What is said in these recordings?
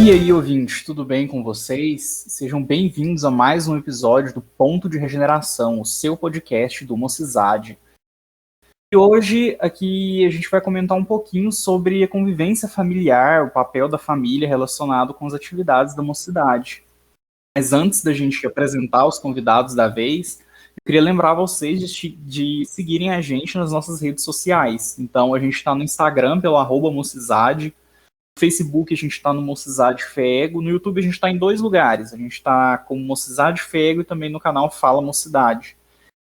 E aí, ouvintes, tudo bem com vocês? Sejam bem-vindos a mais um episódio do Ponto de Regeneração, o seu podcast do Mocidade. E hoje aqui a gente vai comentar um pouquinho sobre a convivência familiar, o papel da família relacionado com as atividades da mocidade. Mas antes da gente apresentar os convidados da vez, eu queria lembrar vocês de seguirem a gente nas nossas redes sociais. Então a gente está no Instagram pelo @Mocidade. No Facebook a gente está no Mocidade Fego, no YouTube a gente está em 2 lugares, a gente está como Mocidade Fego e também no canal Fala Mocidade.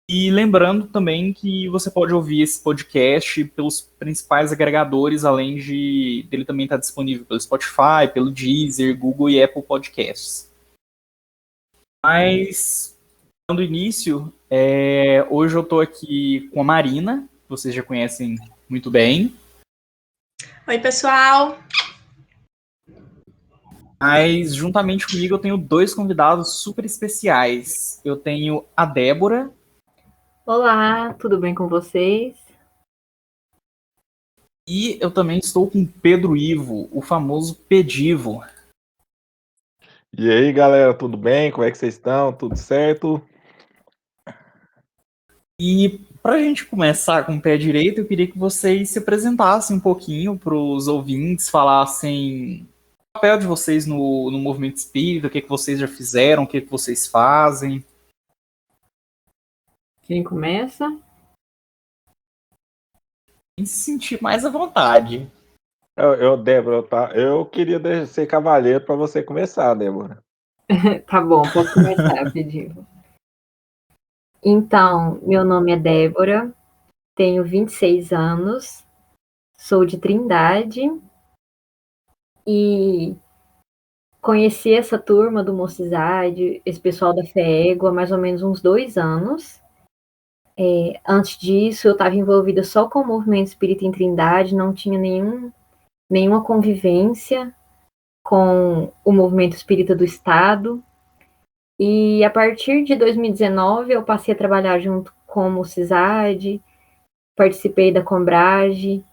E lembrando também que você pode ouvir esse podcast pelos principais agregadores, além dele também estar disponível pelo Spotify, pelo Deezer, Google e Apple Podcasts. Mas, dando início, hoje eu estou aqui com a Marina, que vocês já conhecem muito bem. Oi, pessoal! Mas, juntamente comigo, eu tenho 2 convidados super especiais. Eu tenho a Débora. Olá, tudo bem com vocês? E eu também estou com Pedro Ivo, o famoso Pedivo. E aí, galera, tudo bem? Como é que vocês estão? Tudo certo? E para a gente começar com o pé direito, eu queria que vocês se apresentassem um pouquinho para os ouvintes, falassem o papel de vocês no movimento espírita, o que vocês já fizeram, o que vocês fazem. Quem começa? Quem se sentir mais à vontade. Débora, eu queria ser cavalheiro para você começar, Débora. Tá bom, posso começar, Pedivo. Então, meu nome é Débora, tenho 26 anos, sou de Trindade e conheci essa turma do Mocidade, esse pessoal da FEEGO, há mais ou menos uns 2 anos. Antes disso, eu estava envolvida só com o movimento espírita em Trindade, não tinha nenhuma convivência com o movimento espírita do Estado. E a partir de 2019 eu passei a trabalhar junto com o CISAD, participei da Combrage,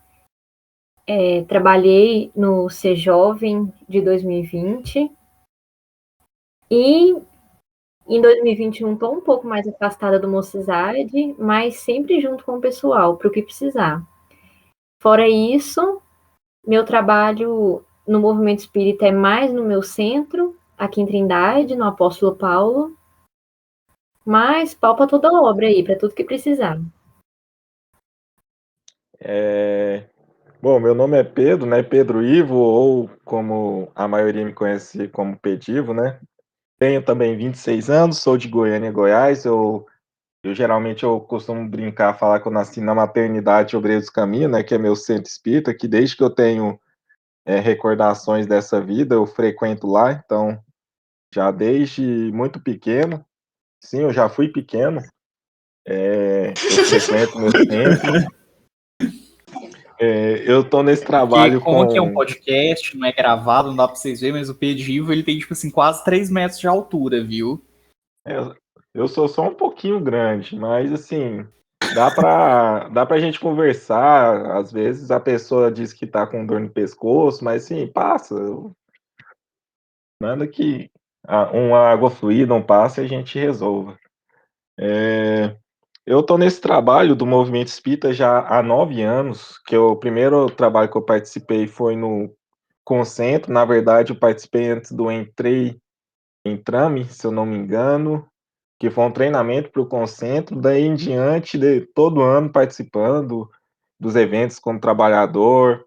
trabalhei no Ser Jovem de 2020 e em 2021 estou um pouco mais afastada do Mocidade, mas sempre junto com o pessoal, para o que precisar. Fora isso, meu trabalho no movimento espírita é mais no meu centro, aqui em Trindade, no Apóstolo Paulo, mas pau para toda obra aí, para tudo que precisar. Bom, meu nome é Pedro, né? Pedro Ivo, ou como a maioria me conhece como Pedivo, né? Tenho também 26 anos, sou de Goiânia, Goiás. Geralmente eu costumo brincar, falar que eu nasci na Maternidade Obreiro dos Caminhos, né? Que é meu centro espírita, que desde que eu tenho recordações dessa vida, eu frequento lá, então já desde muito pequeno. Sim, eu já fui pequeno. Eu frequento meu centro. Eu tô nesse trabalho como que é um podcast, não é gravado, não dá pra vocês verem, mas o Pedivo, ele tem, tipo assim, quase 3 metros de altura, viu? Eu sou só um pouquinho grande, mas, assim, dá pra gente conversar. Às vezes a pessoa diz que tá com dor no pescoço, mas, assim, passa. Nada que uma água fluida não passe e a gente resolva. Eu tô nesse trabalho do movimento espírita já há 9 anos, que o primeiro trabalho que eu participei foi no Concentro. Na verdade, eu participei antes do Entrame, se eu não me engano, que foi um treinamento para o Concentro. Daí em diante, de todo ano participando dos eventos como trabalhador,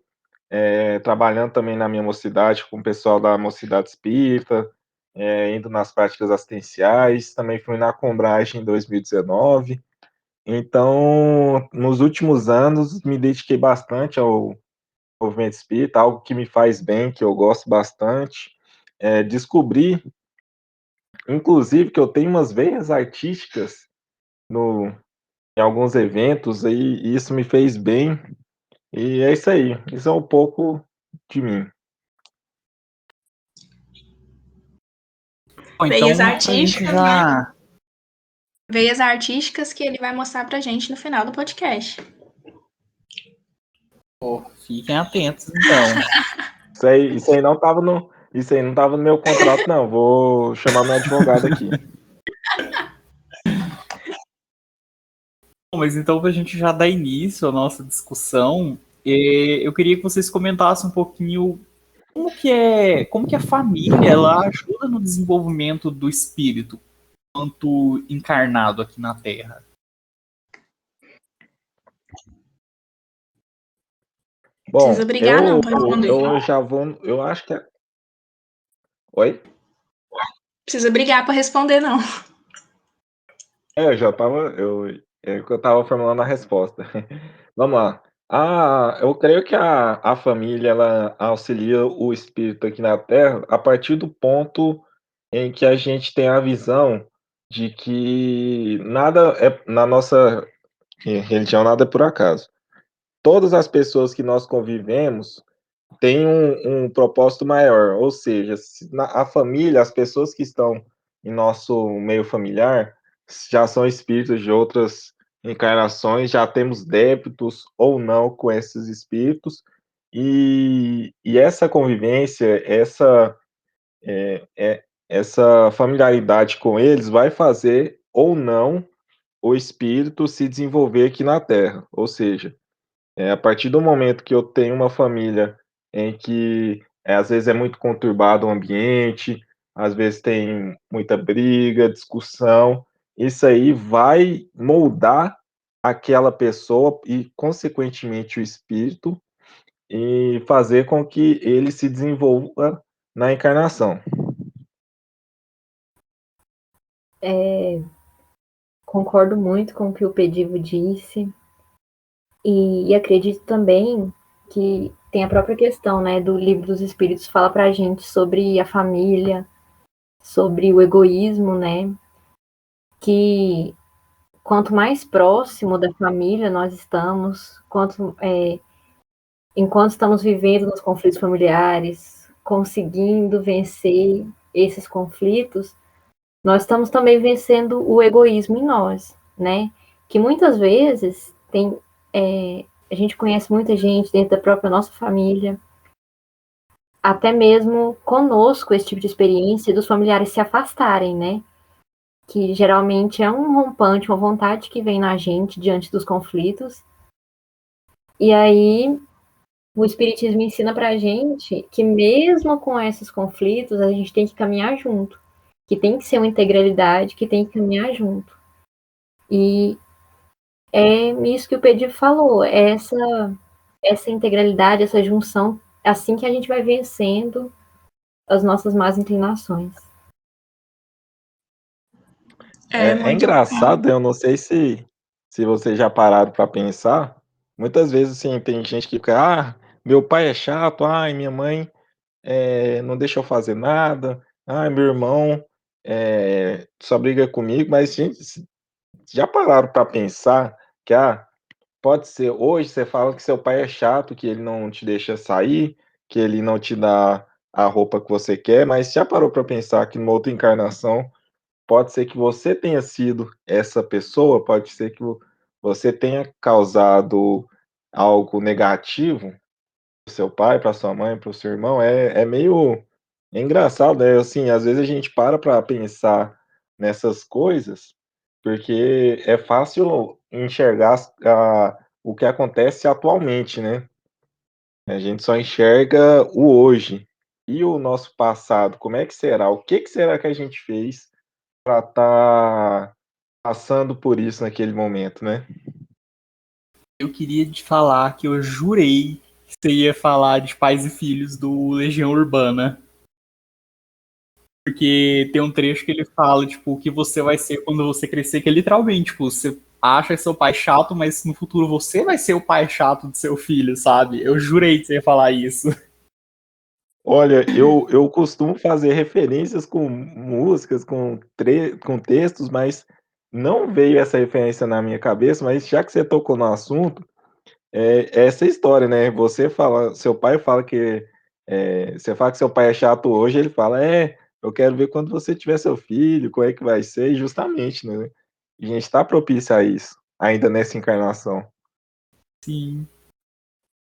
trabalhando também na minha mocidade com o pessoal da Mocidade Espírita, indo nas práticas assistenciais. Também fui na Combragem em 2019. Então, nos últimos anos, me dediquei bastante ao movimento espírita, algo que me faz bem, que eu gosto bastante. Descobri, inclusive, que eu tenho umas veias artísticas em alguns eventos, e isso me fez bem. E é isso aí. Isso é um pouco de mim. Bom, Veias então, artísticas, já... né? Veias artísticas que ele vai mostrar pra gente no final do podcast. Fiquem atentos, então. Isso aí não estava Isso aí não tava no meu contrato, não. Vou chamar meu advogado aqui. Bom, mas então, para a gente já dar início à nossa discussão, eu queria que vocês comentassem um pouquinho como que a família ela ajuda no desenvolvimento do espírito enquanto encarnado aqui na Terra. Bom, Precisa brigar, não, pra responder. eu já vou. Eu acho que. Oi? Precisa brigar pra responder, não. Eu já tava. É que eu tava formulando a resposta. Vamos lá. Eu creio que a família ela auxilia o espírito aqui na Terra a partir do ponto em que a gente tem a visão de que nada é na nossa religião, nada é por acaso. Todas as pessoas que nós convivemos têm um propósito maior, ou seja, a família, as pessoas que estão em nosso meio familiar, já são espíritos de outras encarnações, já temos débitos ou não com esses espíritos, e essa convivência, essa familiaridade com eles vai fazer ou não o espírito se desenvolver aqui na Terra, ou seja, a partir do momento que eu tenho uma família em que, às vezes é muito conturbado o ambiente, às vezes tem muita briga, discussão, isso aí vai moldar aquela pessoa e, consequentemente, o espírito, e fazer com que ele se desenvolva na encarnação. Concordo muito com o que o Pedivo disse e acredito também que tem a própria questão, né, do Livro dos Espíritos fala pra gente sobre a família, sobre o egoísmo, né, que quanto mais próximo da família nós estamos, enquanto estamos vivendo nos conflitos familiares, conseguindo vencer esses conflitos, nós estamos também vencendo o egoísmo em nós, né? Que muitas vezes a gente conhece muita gente dentro da própria nossa família, até mesmo conosco esse tipo de experiência dos familiares se afastarem, né? Que geralmente é um rompante, uma vontade que vem na gente diante dos conflitos. E aí o Espiritismo ensina pra gente que mesmo com esses conflitos, a gente tem que caminhar junto, que tem que ser uma integralidade, que tem que caminhar junto. E é isso que o Pedro falou, essa integralidade, essa junção, assim que a gente vai vencendo as nossas más inclinações. É Muito bom. engraçado, eu não sei se vocês já pararam para pensar, muitas vezes, assim, tem gente que fica: meu pai é chato, ai, minha mãe, não deixa eu fazer nada, ai, meu irmão, só briga comigo", mas, gente, já pararam para pensar que, pode ser hoje você fala que seu pai é chato, que ele não te deixa sair, que ele não te dá a roupa que você quer, mas já parou para pensar que numa outra encarnação pode ser que você tenha sido essa pessoa, pode ser que você tenha causado algo negativo para o seu pai, para sua mãe, para o seu irmão, é meio engraçado, né, assim, às vezes a gente para pensar nessas coisas, porque é fácil enxergar o que acontece atualmente, né, a gente só enxerga o hoje. E o nosso passado, como é que será? O que será que a gente fez para estar passando por isso naquele momento, né? Eu queria te falar que eu jurei que você ia falar de Pais e Filhos do Legião Urbana. Porque tem um trecho que ele fala, tipo, o que você vai ser quando você crescer, que é literalmente, tipo, você acha seu pai chato, mas no futuro você vai ser o pai chato do seu filho, sabe? Eu jurei que você ia falar isso. Olha, eu costumo fazer referências com músicas, com textos, mas não veio essa referência na minha cabeça, mas já que você tocou no assunto, é essa história, né, você fala seu pai fala que, você fala que seu pai é chato hoje, ele fala: eu quero ver quando você tiver seu filho, como é que vai ser", e justamente, né, a gente está propício a isso, ainda nessa encarnação. Sim.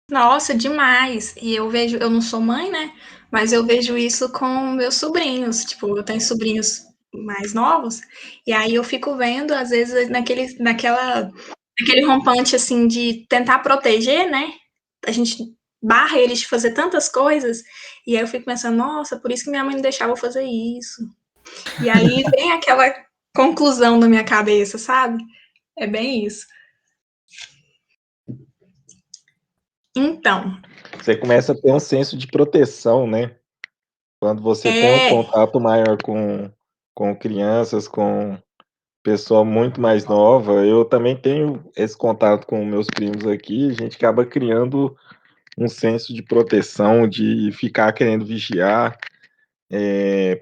Nossa, demais. E eu não sou mãe, né? Mas eu vejo isso com meus sobrinhos. Tipo, eu tenho sobrinhos mais novos, e aí eu fico vendo, às vezes, naquele rompante assim de tentar proteger, né? A gente barra eles de fazer tantas coisas, e aí eu fico pensando, nossa, por isso que minha mãe não deixava eu fazer isso. E aí vem aquela conclusão na minha cabeça, sabe? É bem isso. Então, Você começa a ter um senso de proteção, né? Quando você tem um é, contato maior com crianças, com pessoa muito mais nova, eu também tenho esse contato com meus primos aqui, a gente acaba criando um senso de proteção, de ficar querendo vigiar,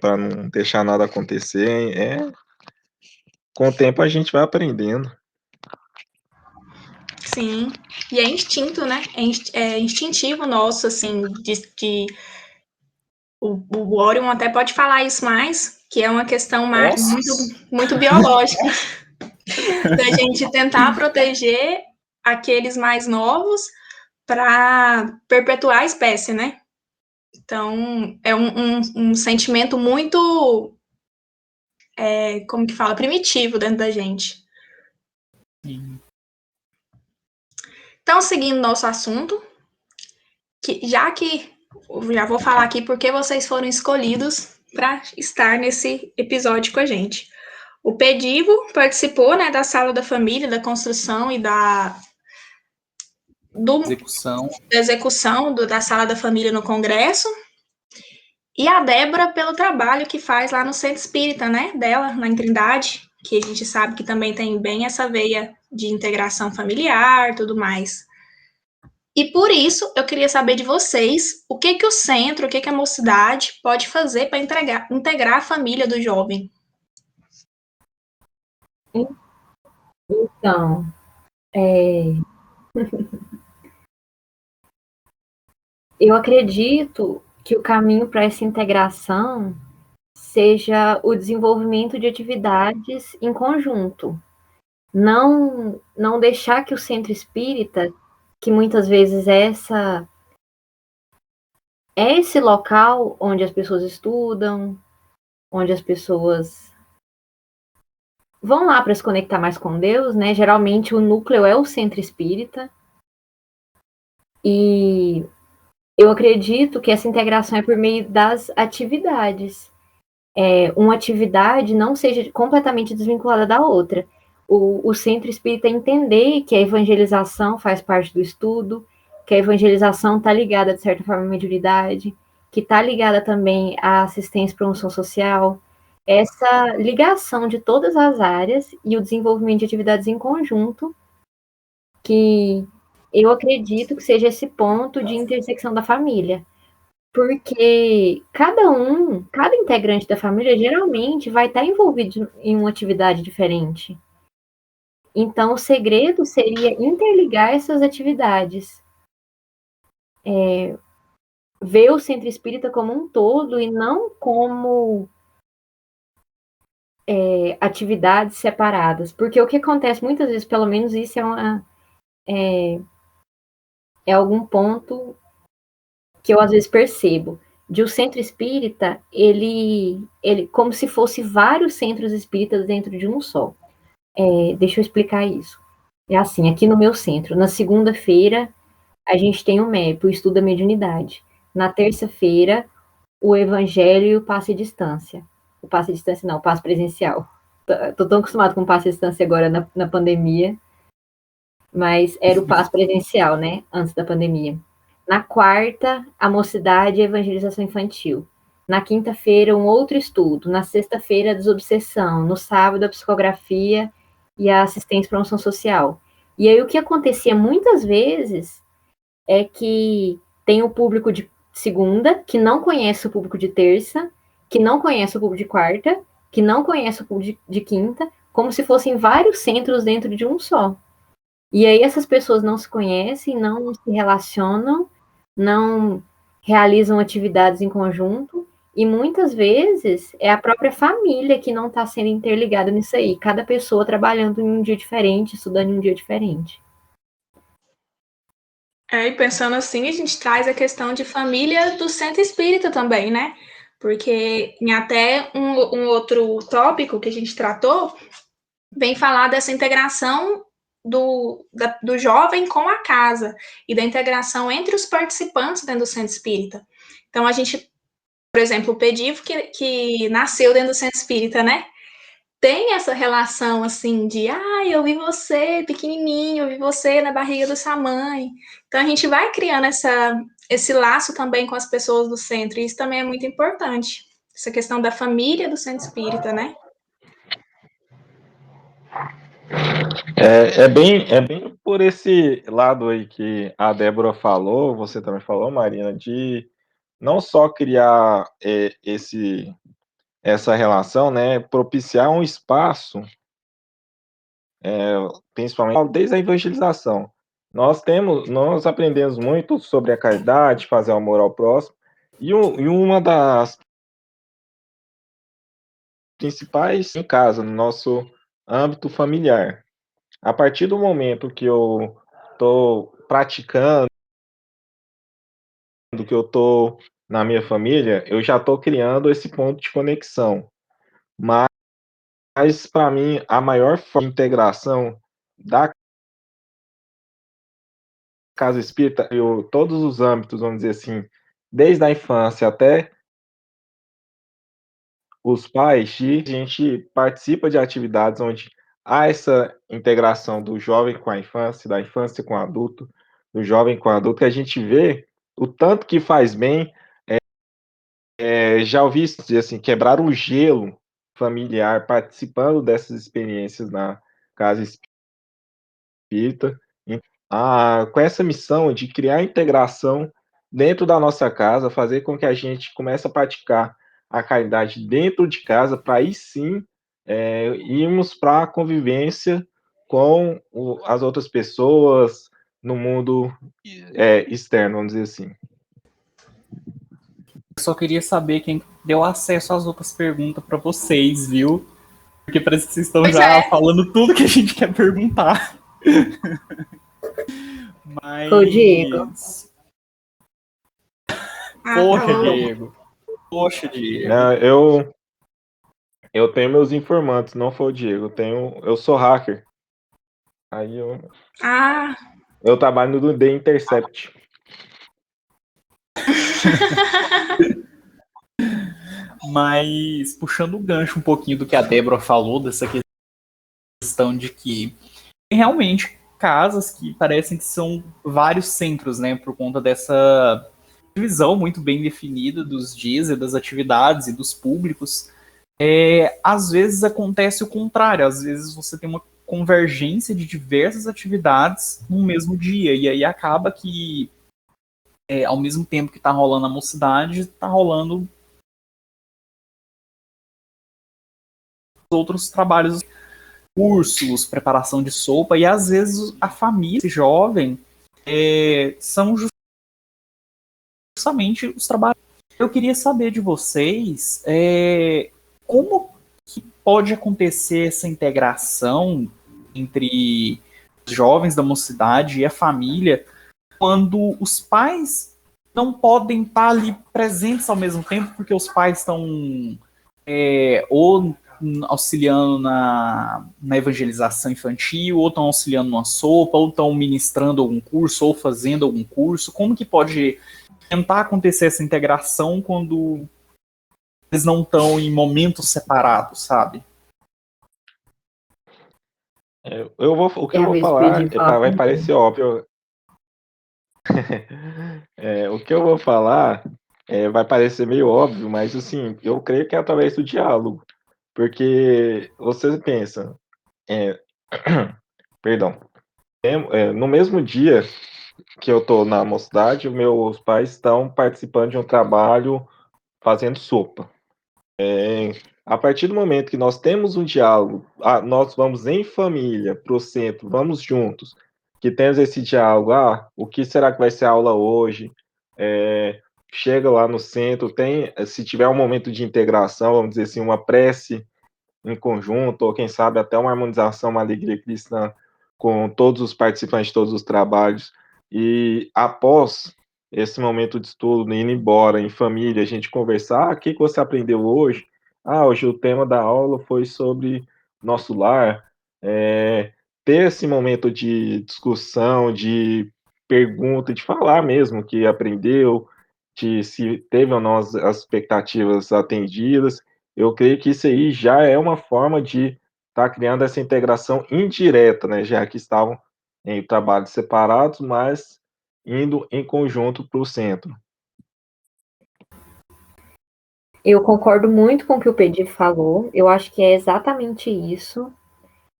para não deixar nada acontecer. Com o tempo a gente vai aprendendo. sim. E é instinto, né? É instintivo nosso, assim, o Orion até pode falar isso mais, que é uma questão Nossa. muito biológica, da gente tentar proteger aqueles mais novos para perpetuar a espécie, né? Então, é um sentimento muito, como que fala, primitivo dentro da gente. Sim. Então, seguindo nosso assunto, já vou falar aqui porque vocês foram escolhidos para estar nesse episódio com a gente. O Pedivo participou, né, da sala da família, da construção e Execução. da execução da sala da família no Congresso. E a Débora pelo trabalho que faz lá no Centro Espírita, né, dela, na Trindade, que a gente sabe que também tem bem essa veia de integração familiar, tudo mais. E por isso eu queria saber de vocês o que o centro, o que a mocidade pode fazer para integrar a família do jovem. Então, eu acredito que o caminho para essa integração seja o desenvolvimento de atividades em conjunto. Não deixar que o centro espírita, que muitas vezes é esse local onde as pessoas estudam, onde as pessoas vão lá para se conectar mais com Deus, né? Geralmente o núcleo é o centro espírita. E eu acredito que essa integração é por meio das atividades. Uma atividade não seja completamente desvinculada da outra. O centro espírita entender que a evangelização faz parte do estudo, que a evangelização está ligada, de certa forma, à mediunidade, que está ligada também à assistência e promoção social. Essa ligação de todas as áreas e o desenvolvimento de atividades em conjunto, que eu acredito que seja esse ponto de intersecção da família. Porque cada integrante da família geralmente vai estar envolvido em uma atividade diferente. Então, o segredo seria interligar essas atividades. Ver o centro espírita como um todo e não como atividades separadas. Porque o que acontece muitas vezes, pelo menos isso é algum ponto que eu às vezes percebo, de o centro espírita, ele como se fosse vários centros espíritas dentro de um só. Deixa eu explicar isso. É assim, aqui no meu centro, na segunda-feira, a gente tem o MEP, o Estudo da Mediunidade. Na terça-feira, o Evangelho e o Passe à Distância. O Passe à Distância não, o Passe Presencial. Estou tão acostumado com o Passe à Distância agora na pandemia, mas era o Passe Presencial, né, antes da pandemia. Na quarta, a Mocidade e a Evangelização Infantil. Na quinta-feira, um outro estudo. Na sexta-feira, a desobsessão. No sábado, a psicografia e a assistência e promoção social. E aí, o que acontecia muitas vezes é que tem o público de segunda, que não conhece o público de terça, que não conhece o público de quarta, que não conhece o público de quinta, como se fossem vários centros dentro de um só. E aí essas pessoas não se conhecem, não se relacionam, não realizam atividades em conjunto, e muitas vezes é a própria família que não está sendo interligada nisso aí, cada pessoa trabalhando em um dia diferente, estudando em um dia diferente. E pensando assim, a gente traz a questão de família do centro espírita também, né? Porque em até um outro tópico que a gente tratou, vem falar dessa integração do jovem com a casa e da integração entre os participantes dentro do centro espírita. Então, a gente, por exemplo, o Pedivo, que nasceu dentro do centro espírita, né? Tem essa relação assim de, eu vi você pequenininho, eu vi você na barriga da sua mãe. Então, a gente vai criando esse laço também com as pessoas do centro, e isso também é muito importante. Essa questão da família do centro espírita, né? É bem por esse lado aí que a Débora falou, você também falou, Marina, de não só criar essa relação, né, propiciar um espaço, principalmente desde a evangelização. Nós aprendemos muito sobre a caridade, fazer o amor ao próximo, e uma das principais em casa, no nosso âmbito familiar. A partir do momento que eu estou praticando, que eu estou na minha família, eu já estou criando esse ponto de conexão. Mas para mim, a maior forma de integração da casa espírita, todos os âmbitos, vamos dizer assim, desde a infância até os pais, e a gente participa de atividades onde há essa integração do jovem com a infância, da infância com o adulto, do jovem com o adulto, que a gente vê o tanto que faz bem. Já ouvi dizer assim, quebrar o gelo familiar participando dessas experiências na casa espírita, com essa missão de criar integração dentro da nossa casa, fazer com que a gente comece a praticar a caridade dentro de casa, para aí sim irmos para a convivência com as outras pessoas no mundo externo, vamos dizer assim. Eu só queria saber quem deu acesso às outras perguntas para vocês, viu? Porque parece que vocês estão falando tudo que a gente quer perguntar. Mas... Foi o Diego. Poxa, Diego. Poxa, Diego. Não, eu tenho meus informantes, não foi o Diego. Eu sou hacker. Aí eu trabalho no The Intercept. Mas, puxando o gancho um pouquinho do que a Débora falou, dessa questão de que tem realmente casas que parecem que são vários centros, né, por conta dessa divisão muito bem definida dos dias e das atividades e dos públicos. Às vezes acontece o contrário, às vezes você tem uma convergência de diversas atividades no mesmo dia, e aí acaba que ao mesmo tempo que está rolando a mocidade, está rolando outros trabalhos, cursos, preparação de sopa, e às vezes a família, esse jovem, são justamente os trabalhos. Eu queria saber de vocês como que pode acontecer essa integração entre os jovens da mocidade e a família quando os pais não podem estar ali presentes ao mesmo tempo, porque os pais estão ou auxiliando na evangelização infantil, ou estão auxiliando numa sopa, ou estão ministrando algum curso, ou fazendo algum curso. Como que pode tentar acontecer essa integração quando eles não estão em momentos separados, sabe? O que eu vou falar vai parecer óbvio. O que eu vou falar vai parecer meio óbvio, mas assim, eu creio que é através do diálogo. Porque você pensa, perdão, no mesmo dia que eu estou na mocidade, meus pais estão participando de um trabalho fazendo sopa. A partir do momento que nós temos um diálogo, nós vamos em família para o centro, vamos juntos, que temos esse diálogo, o que será que vai ser a aula hoje? Chega lá no centro, se tiver um momento de integração, vamos dizer assim, uma prece em conjunto, ou quem sabe até uma harmonização, uma alegria cristã com todos os participantes de todos os trabalhos, E após esse momento de estudo, indo embora em família, a gente conversar: "O que que você aprendeu hoje?". Hoje o tema da aula foi sobre nosso lar". Ter esse momento de discussão, de pergunta, de falar mesmo o que aprendeu, de se teve ou não as expectativas atendidas. Eu creio que isso aí já é uma forma de estar criando essa integração indireta, né, já que estavam em trabalhos separados, mas indo em conjunto para o centro. Eu concordo muito com o que o Pedro falou. Eu acho que é exatamente isso,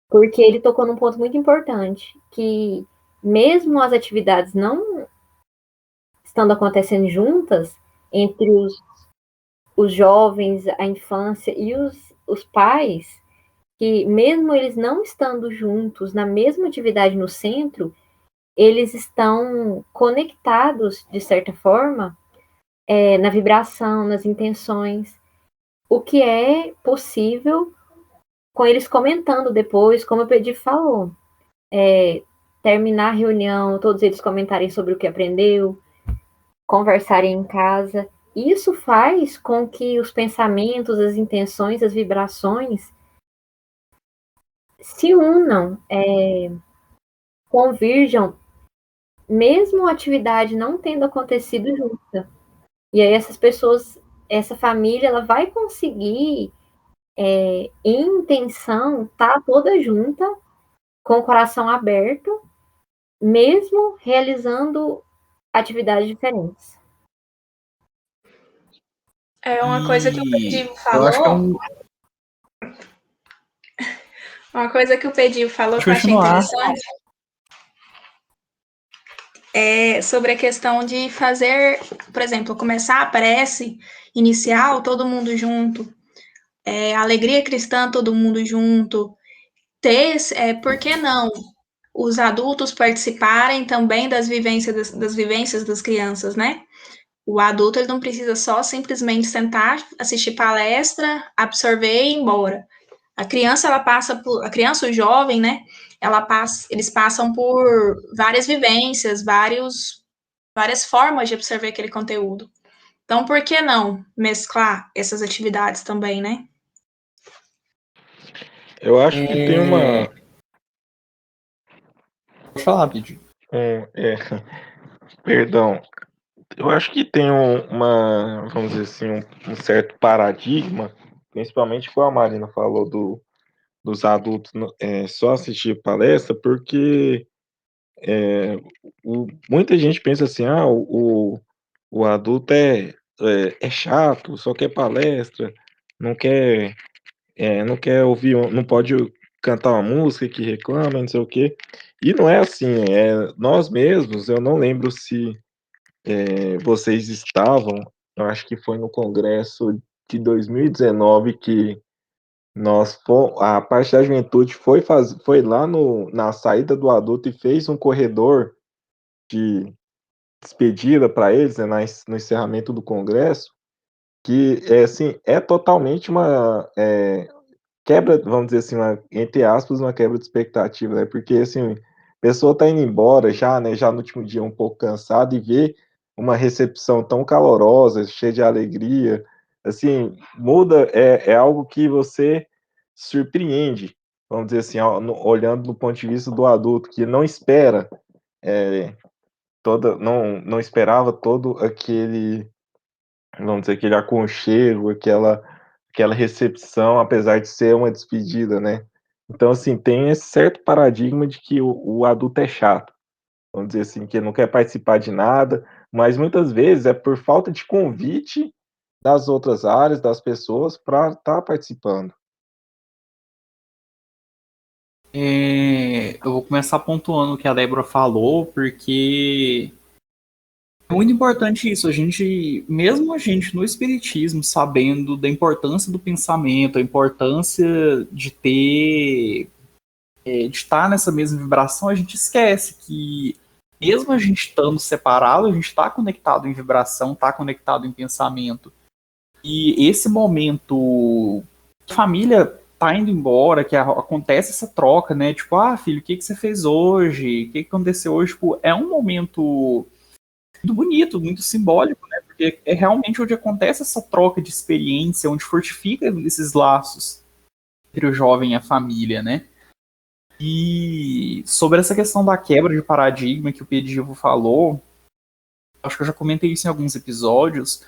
porque ele tocou num ponto muito importante, que mesmo as atividades não estando acontecendo juntas entre os jovens, a infância e os pais, que mesmo eles não estando juntos na mesma atividade no centro, eles estão conectados, de certa forma, na vibração, nas intenções, o que é possível com eles comentando depois, como o Pedro falou, terminar a reunião, todos eles comentarem sobre o que aprendeu, conversarem em casa. Isso faz com que os pensamentos, as intenções, as vibrações se unam, convirjam, mesmo a atividade não tendo acontecido junta. E aí essas pessoas, essa família, ela vai conseguir, em intenção, estar toda junta, com o coração aberto, mesmo realizando atividades diferentes. É uma coisa que o E Pedro eu acho que é falou. Uma coisa que o Pedro falou que eu achei continuar. interessante é sobre a questão de fazer, por exemplo, começar a prece inicial, todo mundo junto, alegria cristã, todo mundo junto, por que não os adultos participarem também das vivências das crianças, né? O adulto ele não precisa só simplesmente sentar, assistir palestra, absorver e ir embora. A criança, o jovem, né? Eles passam por várias vivências, várias formas de absorver aquele conteúdo. Então, por que não mesclar essas atividades também, né? Eu acho que tem uma. Pode falar, Pedro. Perdão. Eu acho que tem vamos dizer assim, um certo paradigma, principalmente como a Marina falou dos adultos só assistir palestra, porque muita gente pensa assim: o adulto é chato, só quer palestra, não quer, não quer ouvir, não pode cantar uma música que reclama, não sei o quê. E não é assim, nós mesmos, eu não lembro se vocês estavam, eu acho que foi no congresso de 2019 que a parte da juventude foi lá na saída do adulto e fez um corredor de despedida para eles, né, no encerramento do congresso, que assim, é totalmente uma quebra, vamos dizer assim, entre aspas, uma quebra de expectativa, né? Porque assim, a pessoa tá indo embora já, né? Já no último dia um pouco cansado e vê uma recepção tão calorosa, cheia de alegria, assim, muda, é algo que você surpreende, vamos dizer assim, olhando do ponto de vista do adulto que não espera, é, não esperava todo aquele, vamos dizer, aquele aconchego, aquela recepção, apesar de ser uma despedida, né. Então, assim, tem esse certo paradigma de que o adulto é chato, vamos dizer assim, que ele não quer participar de nada, mas muitas vezes é por falta de convite das outras áreas, das pessoas para estar participando. Eu vou começar pontuando o que a Débora falou, porque é muito importante isso. Mesmo a gente no espiritismo, sabendo da importância do pensamento, a importância de de estar nessa mesma vibração, a gente esquece que mesmo a gente estando separado, a gente está conectado em vibração, está conectado em pensamento. E esse momento, família tá indo embora, que acontece essa troca, né? Tipo, ah, filho, o que você fez hoje? O que aconteceu hoje? Tipo, é um momento muito bonito, muito simbólico, né? Porque é realmente onde acontece essa troca de experiência, onde fortifica esses laços entre o jovem e a família, né? E sobre essa questão da quebra de paradigma que o Pedivo falou, acho que eu já comentei isso em alguns episódios,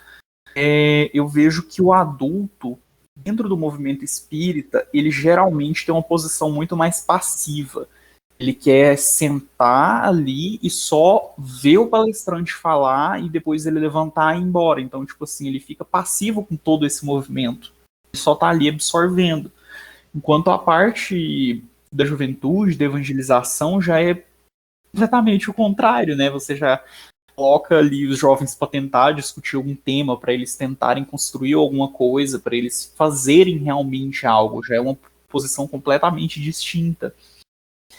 eu vejo que o adulto, dentro do movimento espírita, ele geralmente tem uma posição muito mais passiva. Ele quer sentar ali e só ver o palestrante falar e depois ele levantar e ir embora. Então, tipo assim, ele fica passivo com todo esse movimento. Ele só tá ali absorvendo. Enquanto a parte da juventude, da evangelização, já é completamente o contrário, né? Você já coloca ali os jovens para tentar discutir algum tema, para eles tentarem construir alguma coisa, para eles fazerem realmente algo. Já é uma posição completamente distinta.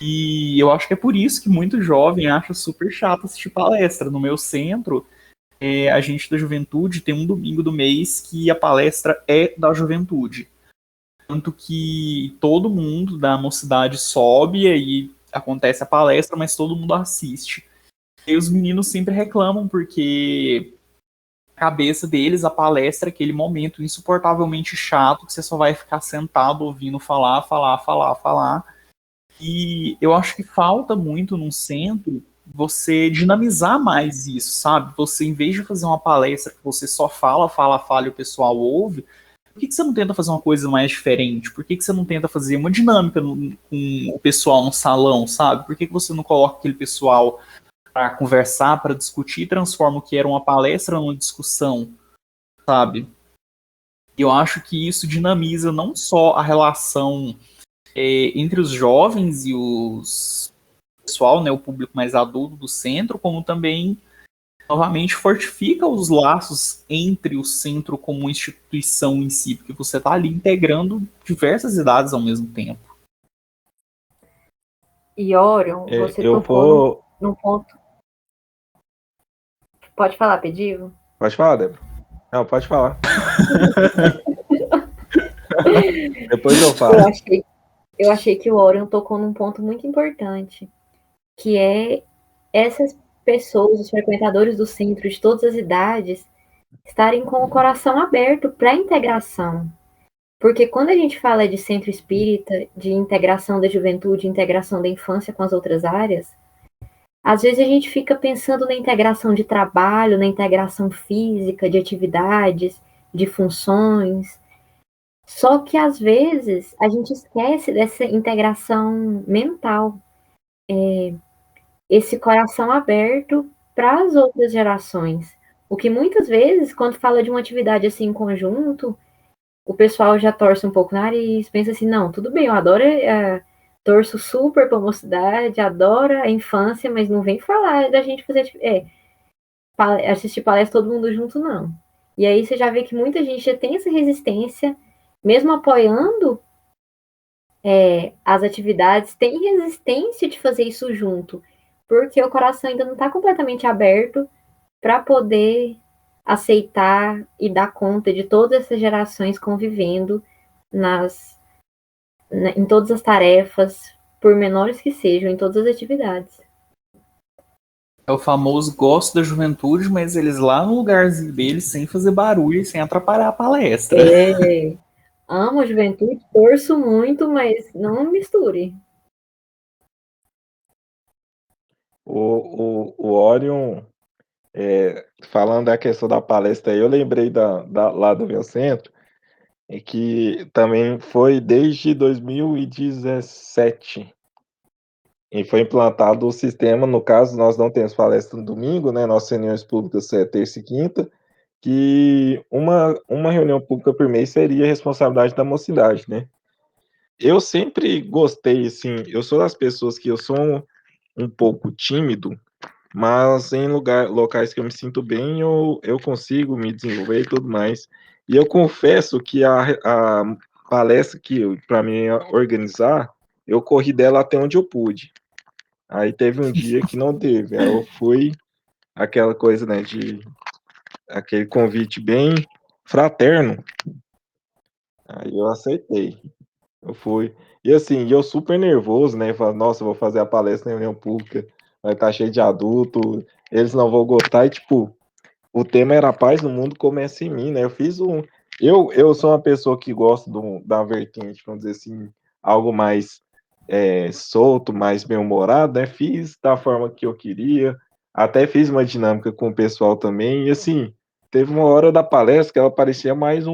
E eu acho que é por isso que muito jovem acha super chato assistir palestra. No meu centro, a gente da juventude tem um domingo do mês que a palestra é da juventude. Tanto que todo mundo da mocidade sobe e aí acontece a palestra, mas todo mundo assiste. E os meninos sempre reclamam porque a cabeça deles, a palestra é aquele momento insuportavelmente chato que você só vai ficar sentado ouvindo falar, falar, falar, falar. E eu acho que falta muito num centro você dinamizar mais isso, sabe? Você, em vez de fazer uma palestra que você só fala, fala, fala e o pessoal ouve, por que você não tenta fazer uma coisa mais diferente? Por que você não tenta fazer uma dinâmica com o pessoal no salão, sabe? Por que você não coloca aquele pessoal para conversar, para discutir e transforma o que era uma palestra numa discussão, sabe? E eu acho que isso dinamiza não só a relação entre os jovens e os pessoal, né, o público mais adulto do centro, como também novamente fortifica os laços entre o centro como instituição em si, porque você está ali integrando diversas idades ao mesmo tempo. E Orion, você Eu tocou vou. num ponto. Pode falar, Pedivo? Pode falar, Débora. Não, pode falar. Depois eu falo. Eu achei que o Orion tocou num ponto muito importante, que é essas pessoas, os frequentadores do centro de todas as idades, estarem com o coração aberto para a integração. Porque quando a gente fala de centro espírita, de integração da juventude, integração da infância com as outras áreas, às vezes a gente fica pensando na integração de trabalho, na integração física, de atividades, de funções. Só que às vezes a gente esquece dessa integração mental, esse coração aberto para as outras gerações. O que muitas vezes, quando fala de uma atividade assim em conjunto, o pessoal já torce um pouco o nariz, pensa assim, não, tudo bem, eu adoro, torço super para a mocidade, adoro a infância, mas não vem falar da gente fazer, assistir palestra todo mundo junto, não. E aí você já vê que muita gente já tem essa resistência, mesmo apoiando as atividades, tem resistência de fazer isso junto, porque o coração ainda não está completamente aberto para poder aceitar e dar conta de todas essas gerações convivendo em todas as tarefas, por menores que sejam, em todas as atividades. É o famoso gosto da juventude, mas eles lá no lugarzinho deles, sem fazer barulho, sem atrapalhar a palestra. Amo a juventude, torço muito, mas não misture. O Orion, falando da questão da palestra, eu lembrei lá do meu centro, que também foi desde 2017. E foi implantado o sistema, no caso, nós não temos palestra no domingo, né? Nossas reuniões públicas é terça e quinta, que uma reunião pública por mês seria responsabilidade da mocidade, né? Eu sempre gostei, assim, eu sou das pessoas que eu sou um pouco tímido, mas em locais que eu me sinto bem, eu consigo me desenvolver e tudo mais. E eu confesso que a palestra que para mim organizar, eu corri dela até onde eu pude. Aí teve um dia que não teve, aí eu fui aquela coisa, né, de aquele convite bem fraterno. Aí eu aceitei. Eu fui. E assim, eu super nervoso, né? Falei, nossa, eu vou fazer a palestra em reunião pública, vai estar cheio de adulto, eles não vão gostar. E, tipo, o tema era paz no mundo começa em mim, né? Eu fiz um. Eu sou uma pessoa que gosta da vertente, vamos dizer assim, algo mais solto, mais bem-humorado, né? Fiz da forma que eu queria, até fiz uma dinâmica com o pessoal também, e assim, teve uma hora da palestra que ela parecia mais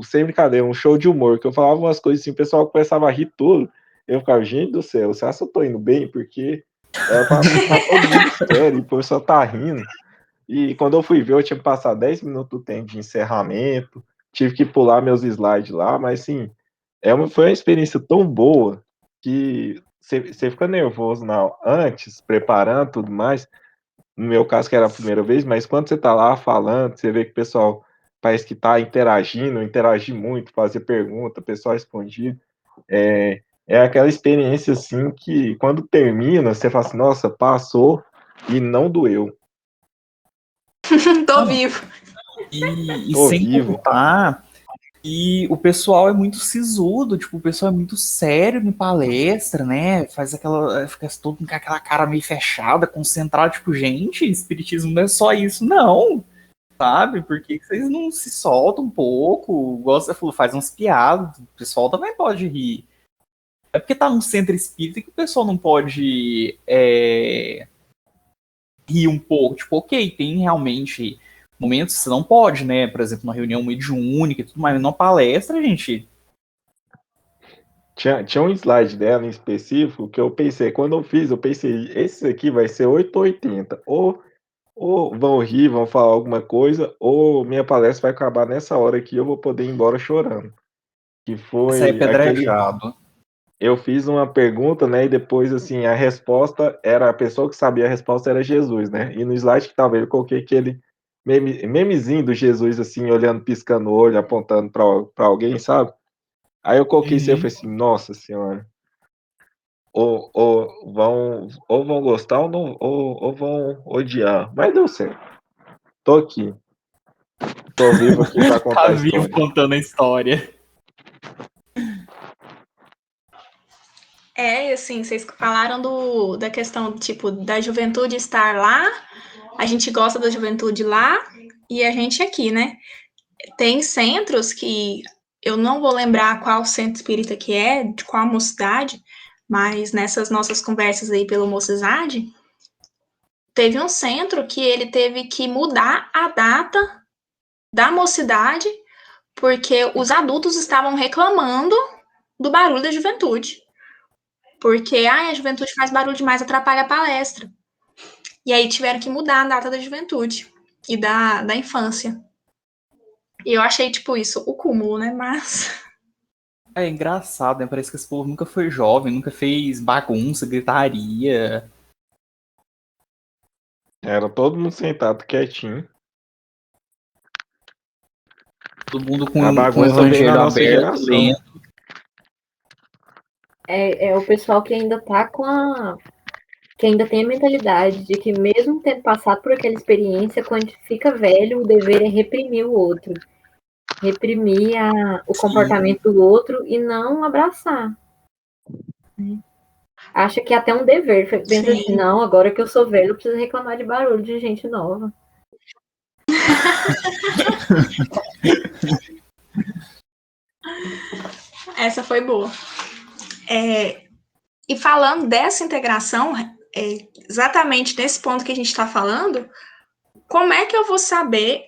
sem brincadeira, um show de humor, que eu falava umas coisas assim, o pessoal começava a rir tudo. Eu ficava, gente do céu, você acha que eu tô indo bem? Porque era pra ficar todo mundo sério, e o pessoal tá rindo. E quando eu fui ver, eu tinha que passar 10 minutos do tempo de encerramento, tive que pular meus slides lá, mas sim, foi uma experiência tão boa que você fica nervoso antes, preparando tudo mais. No meu caso, que era a primeira vez, mas quando você tá lá falando, você vê que o pessoal parece que tá interagindo, interagir muito, fazer pergunta, o pessoal respondia. É aquela experiência assim que quando termina, você fala assim, nossa, passou e não doeu. Tô vivo. E Tô sem vivo. contar, e o pessoal é muito sisudo, tipo, o pessoal é muito sério em palestra, né? Faz fica todo com aquela cara meio fechada, concentrado, tipo, gente, espiritismo não é só isso, não, sabe? Por que vocês não se soltam um pouco? Gosta, faz umas piadas, o pessoal também pode rir. É porque tá num centro espírita que o pessoal não pode rir um pouco. Tipo, ok, tem realmente momentos que você não pode, né? Por exemplo, uma reunião mediúnica e tudo mais, numa palestra, gente. Tinha um slide dela em específico que eu pensei, quando eu pensei, esse aqui vai ser 880. Ou vão rir, vão falar alguma coisa, ou minha palestra vai acabar nessa hora aqui e eu vou poder ir embora chorando. Que Essa é foi aquele. pedrejado. Eu fiz uma pergunta, né? E depois, assim, a resposta era. A pessoa que sabia a resposta era Jesus, né? E no slide que tava eu coloquei aquele memezinho do Jesus, assim, olhando, piscando o olho, apontando pra alguém, sabe? Aí eu coloquei isso e eu falei assim, nossa senhora. Ou vão gostar ou vão odiar. Mas deu certo. Tô aqui. Tô vivo aqui pra Tá contar a vivo história. contando a história. E assim, vocês falaram da questão, tipo, da juventude estar lá, a gente gosta da juventude lá e a gente aqui, né? Tem centros que eu não vou lembrar qual centro espírita que é, de qual mocidade, mas nessas nossas conversas aí pelo Mocizade, teve um centro que ele teve que mudar a data da mocidade porque os adultos estavam reclamando do barulho da juventude. Porque a juventude faz barulho demais, atrapalha a palestra. E aí tiveram que mudar a data da juventude e da infância. E eu achei, tipo, isso o cúmulo, né? Mas. É engraçado, né? Parece que esse povo nunca foi jovem, nunca fez bagunça, gritaria. Era todo mundo sentado quietinho. Todo mundo A com o bagunça veio na evangelho nossa aberto, geração. lendo. É o pessoal que ainda tá que ainda tem a mentalidade de que mesmo tendo passado por aquela experiência, quando fica velho, o dever é reprimir o outro. Reprimir o comportamento do outro e não abraçar. Acha que é até um dever. Pensa assim, não, agora que eu sou velho, eu preciso reclamar de barulho de gente nova. Essa foi boa. E falando dessa integração, exatamente nesse ponto que a gente está falando, como é que eu vou saber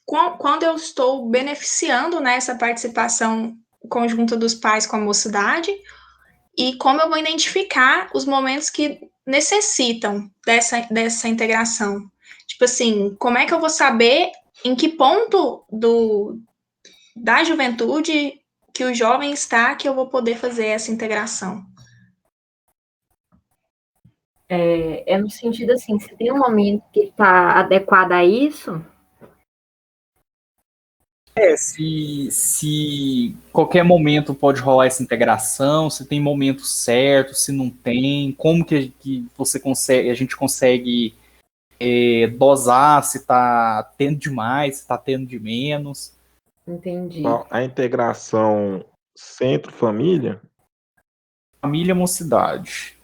quando eu estou beneficiando nessa participação conjunta dos pais com a mocidade e como eu vou identificar os momentos que necessitam dessa integração? Tipo assim, como é que eu vou saber em que ponto da juventude que o jovem está que eu vou poder fazer essa integração? É no sentido assim, se tem um momento que está adequado a isso. Se qualquer momento pode rolar essa integração, se tem momento certo, se não tem, como que você consegue, a gente consegue dosar se está tendo demais, se está tendo de menos. Entendi. A integração centro-família família mocidade?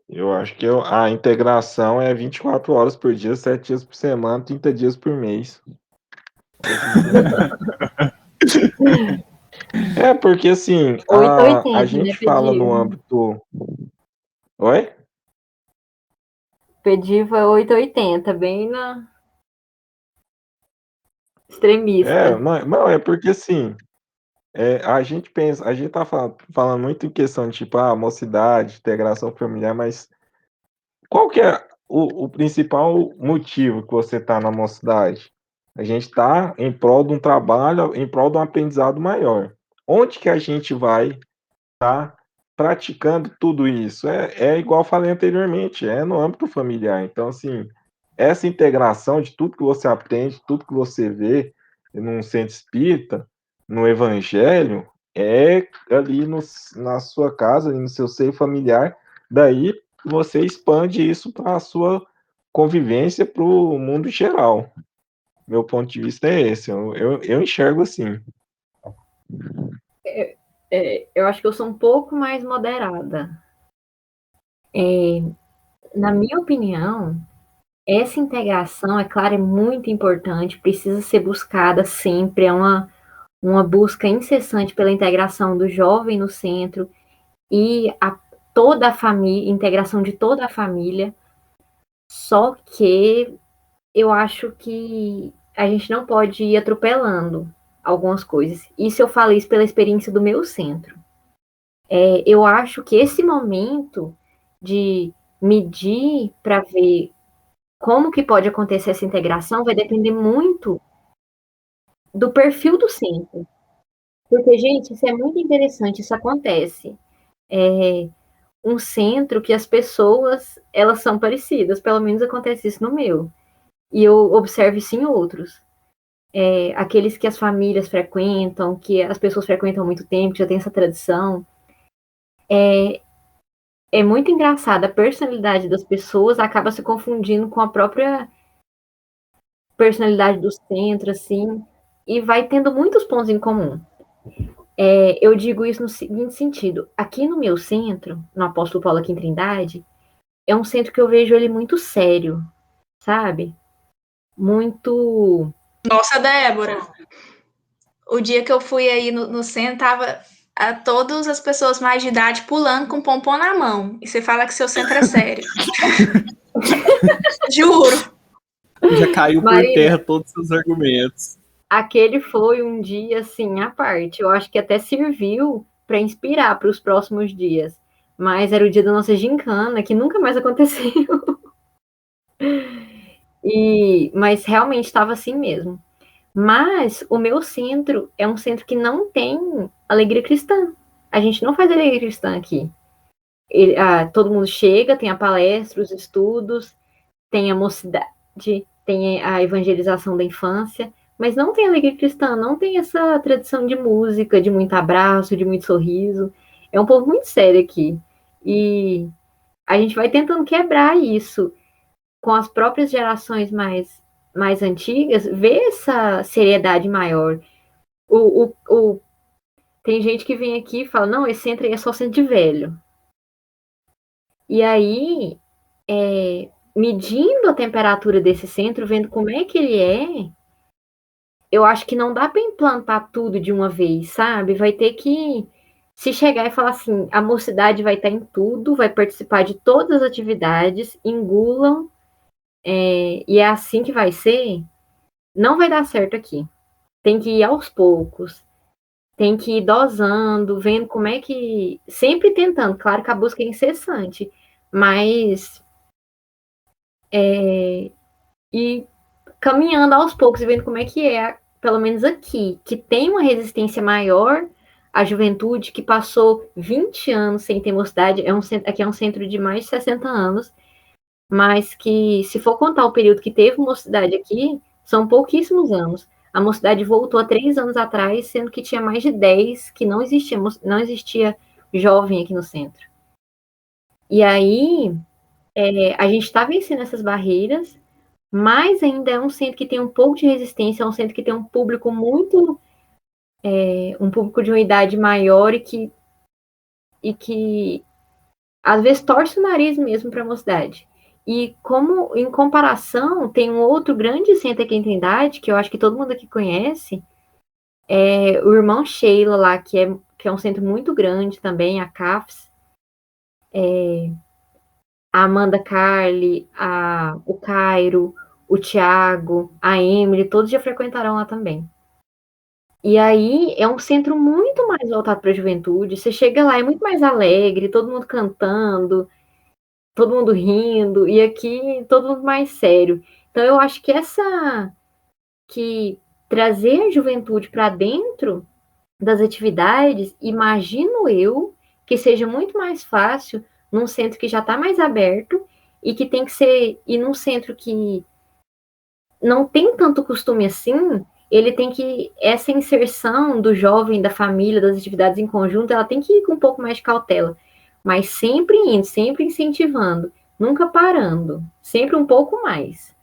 Eu acho que a integração é 24 horas por dia, 7 dias por semana, 30 dias por mês. É, porque assim, 880, a né, gente fala no Pediva? âmbito. Oi? Pediva 880, bem na É, extremista. não, é porque assim, a gente pensa, a gente tá falando muito em questão de tipo, mocidade, integração familiar, mas qual que é o principal motivo que você está na mocidade? A gente está em prol de um trabalho, em prol de um aprendizado maior. Onde que a gente vai estar praticando tudo isso? É igual eu falei anteriormente, é no âmbito familiar. Então, assim, essa integração de tudo que você aprende, tudo que você vê num centro espírita, no evangelho, é ali na sua casa, ali no seu seio familiar, daí você expande isso para a sua convivência para o mundo geral. Meu ponto de vista é esse, eu enxergo assim. Eu acho que eu sou um pouco mais moderada. Na minha opinião, essa integração, é claro, é muito importante, precisa ser buscada sempre, é uma busca incessante pela integração do jovem no centro e toda a família, integração de toda a família, só que eu acho que a gente não pode ir atropelando algumas coisas. Isso eu falo isso pela experiência do meu centro. Eu acho que esse momento de medir para ver como que pode acontecer essa integração vai depender muito do perfil do centro. Porque, gente, isso é muito interessante, isso acontece. É um centro que as pessoas, elas são parecidas, pelo menos acontece isso no meu. E eu observo isso em outros. Aqueles que as famílias frequentam, que as pessoas frequentam há muito tempo, que já tem essa tradição. É muito engraçado, a personalidade das pessoas acaba se confundindo com a própria personalidade do centro, assim, e vai tendo muitos pontos em comum. Eu digo isso no seguinte sentido: aqui no meu centro, no Apóstolo Paulo aqui em Trindade, é um centro que eu vejo ele muito sério, sabe? Muito. Nossa, Débora, o dia que eu fui aí no centro, tava todas as pessoas mais de idade pulando com pompom na mão. E você fala que seu centro é sério. Juro. Já caiu por terra Marina, todos os seus argumentos. aquele foi um dia assim à parte. Eu acho que até serviu para inspirar para os próximos dias. Mas era o dia da nossa gincana, que nunca mais aconteceu. Mas realmente estava assim mesmo. Mas o meu centro é um centro que não tem alegria cristã. A gente não faz alegria cristã aqui. Todo mundo chega, tem a palestra, os estudos, tem a mocidade, tem a evangelização da infância, mas não tem alegria cristã, não tem essa tradição de música, de muito abraço, de muito sorriso. É um povo muito sério aqui. E a gente vai tentando quebrar isso com as próprias gerações mais antigas, ver essa seriedade maior. Tem gente que vem aqui e fala, não, esse centro aí é só centro de velho. E aí, medindo a temperatura desse centro, vendo como é que ele é, eu acho que não dá para implantar tudo de uma vez, sabe? Vai ter que se chegar e falar assim, a mocidade vai estar em tudo, vai participar de todas as atividades, engulam, e é assim que vai ser, não vai dar certo aqui. Tem que ir aos poucos, tem que ir dosando, vendo como é que. Sempre tentando, claro que a busca é incessante, mas e caminhando aos poucos e vendo como é que é, pelo menos aqui, que tem uma resistência maior à juventude, que passou 20 anos sem ter mocidade, aqui é um centro de mais de 60 anos, mas que, se for contar o período que teve mocidade aqui, são pouquíssimos anos. A mocidade voltou há 3 anos atrás, sendo que tinha mais de 10 que não existia jovem aqui no centro. E aí, a gente está vencendo essas barreiras, mas ainda é um centro que tem um pouco de resistência, é um centro que tem um público muito um público de uma idade maior e que às vezes torce o nariz mesmo para a mocidade. E como, em comparação, tem um outro grande centro aqui em Trindade, que eu acho que todo mundo aqui conhece, é o Irmão Sheila lá, que é um centro muito grande também, a CAFES. A Amanda Carli, o Cairo, o Thiago, a Emily, todos já frequentaram lá também. E aí é um centro muito mais voltado para a juventude. Você chega lá, é muito mais alegre, todo mundo cantando, todo mundo rindo, e aqui todo mundo mais sério. Então eu acho que trazer a juventude para dentro das atividades, imagino eu que seja muito mais fácil num centro que já está mais aberto e que tem que ser, e num centro que não tem tanto costume assim, ele tem que, essa inserção do jovem, da família, das atividades em conjunto, ela tem que ir com um pouco mais de cautela, mas sempre indo, sempre incentivando, nunca parando, sempre um pouco mais.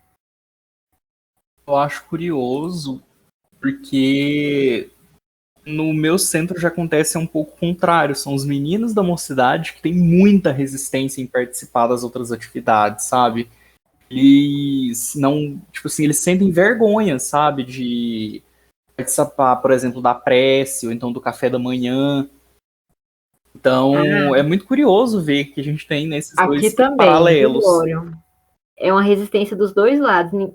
Eu acho curioso, porque no meu centro já acontece um pouco o contrário. São os meninos da mocidade que têm muita resistência em participar das outras atividades, sabe? Eles não, tipo assim, eles sentem vergonha, sabe? De participar, por exemplo, da prece ou então do café da manhã. Então, é muito curioso ver que a gente tem nesses Aqui dois também, viu, paralelos. Orion? É uma resistência dos dois lados.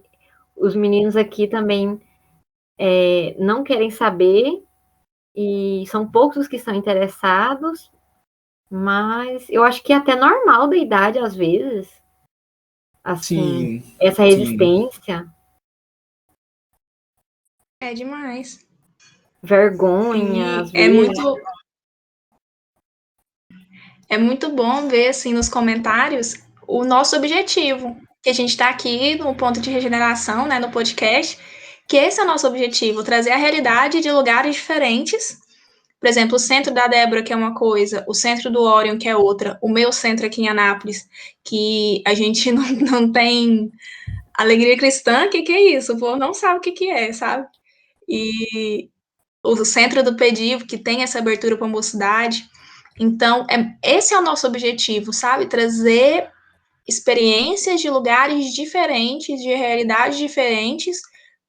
Os meninos aqui também não querem saber e são poucos os que estão interessados, mas eu acho que é até normal da idade, às vezes, assim, Sim, essa sim. resistência, É demais. vergonha, E às vezes. é muito bom ver assim nos comentários o nosso objetivo, que a gente está aqui no ponto de regeneração, né, no podcast, que esse é o nosso objetivo, trazer a realidade de lugares diferentes. Por exemplo, o centro da Débora, que é uma coisa, o centro do Orion, que é outra, o meu centro aqui em Anápolis, que a gente não tem alegria cristã, que é isso? O povo não sabe o que é, sabe? E o centro do Pedivo, que tem essa abertura para a mocidade. Então, esse é o nosso objetivo, sabe? Trazer experiências de lugares diferentes, de realidades diferentes,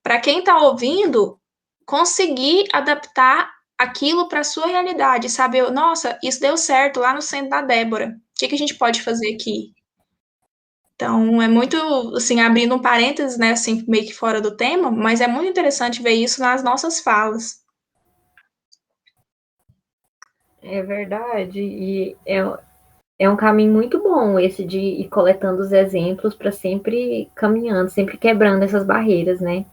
para quem está ouvindo conseguir adaptar aquilo para a sua realidade, sabe? Nossa, isso deu certo lá no centro da Débora. O que a gente pode fazer aqui? Então, é muito, assim, abrindo um parênteses, né, assim, meio que fora do tema, mas é muito interessante ver isso nas nossas falas. É verdade. E é um caminho muito bom esse de ir coletando os exemplos para sempre caminhando, sempre quebrando essas barreiras, né?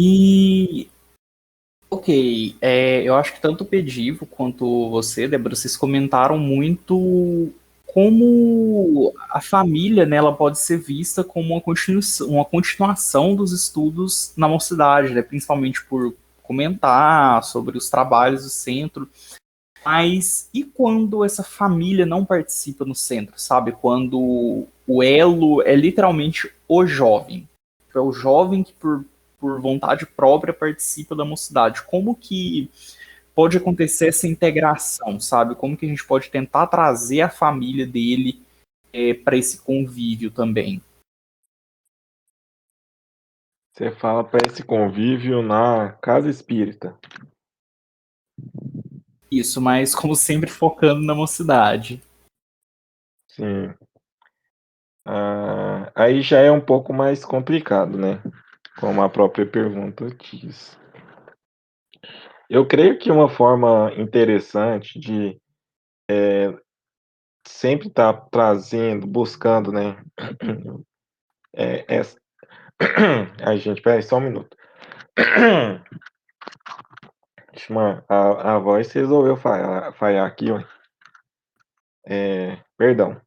E, ok, eu acho que tanto o Pedivo quanto você, Débora, vocês comentaram muito como a família, né, ela pode ser vista como uma continuação dos estudos na mocidade, né, principalmente por comentar sobre os trabalhos do centro. Mas e quando essa família não participa no centro, sabe? Quando o elo é literalmente o jovem. É o jovem que, por vontade própria, participa da mocidade. Como que pode acontecer essa integração, sabe? Como que a gente pode tentar trazer a família dele para esse convívio também? Você fala para esse convívio na casa espírita. Isso, mas como sempre focando na mocidade. Sim. Aí já é um pouco mais complicado, né? Como a própria pergunta diz. Eu creio que uma forma interessante de sempre estar trazendo, buscando, né? Essa... Ai, gente, peraí, só um minuto. A voz resolveu falhar aqui, ó. Perdão,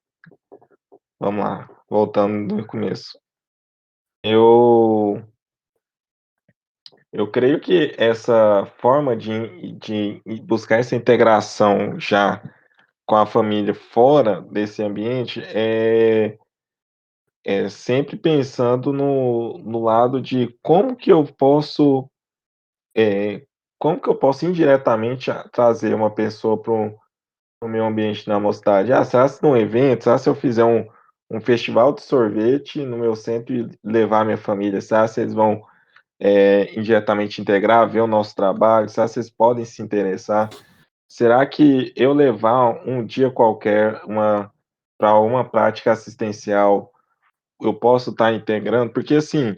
vamos lá, voltando do começo. Eu creio que essa forma de buscar essa integração já com a família fora desse ambiente sempre pensando no lado de eh, como que eu posso indiretamente trazer uma pessoa para o meu ambiente na mocidade. Ah, será se num evento, será se eu fizer um festival de sorvete no meu centro e levar minha família, será se eles vão indiretamente integrar, ver o nosso trabalho, será se eles podem se interessar? Será que eu levar um dia qualquer para uma prática assistencial, eu posso estar integrando? Porque, assim,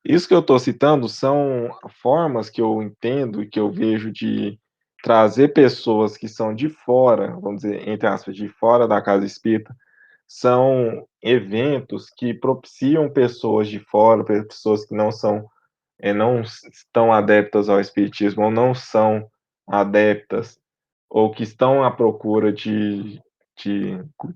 isso que eu estou citando são formas que eu entendo e que eu vejo de trazer pessoas que são de fora, vamos dizer, entre aspas, de fora da casa espírita, são eventos que propiciam pessoas de fora, pessoas que não estão adeptas ao espiritismo ou não são adeptas ou que estão à procura de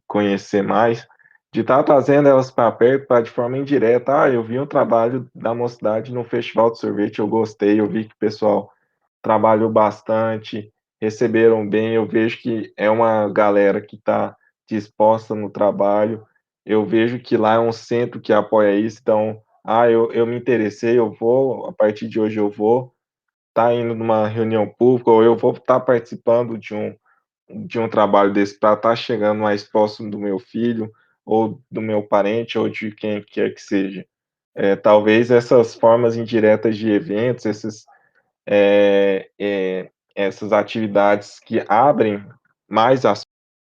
conhecer mais, de estar trazendo elas para perto, para de forma indireta: "Ah, eu vi um trabalho da mocidade no festival de sorvete, eu gostei, eu vi que o pessoal trabalhou bastante, receberam bem, eu vejo que é uma galera que está disposta no trabalho, eu vejo que lá é um centro que apoia isso, então, eu me interessei, eu vou, a partir de hoje eu vou estar indo numa reunião pública ou eu vou estar participando de um trabalho desse para estar chegando mais próximo do meu filho, ou do meu parente, ou de quem quer que seja. Talvez essas formas indiretas de eventos, essas atividades que abrem mais as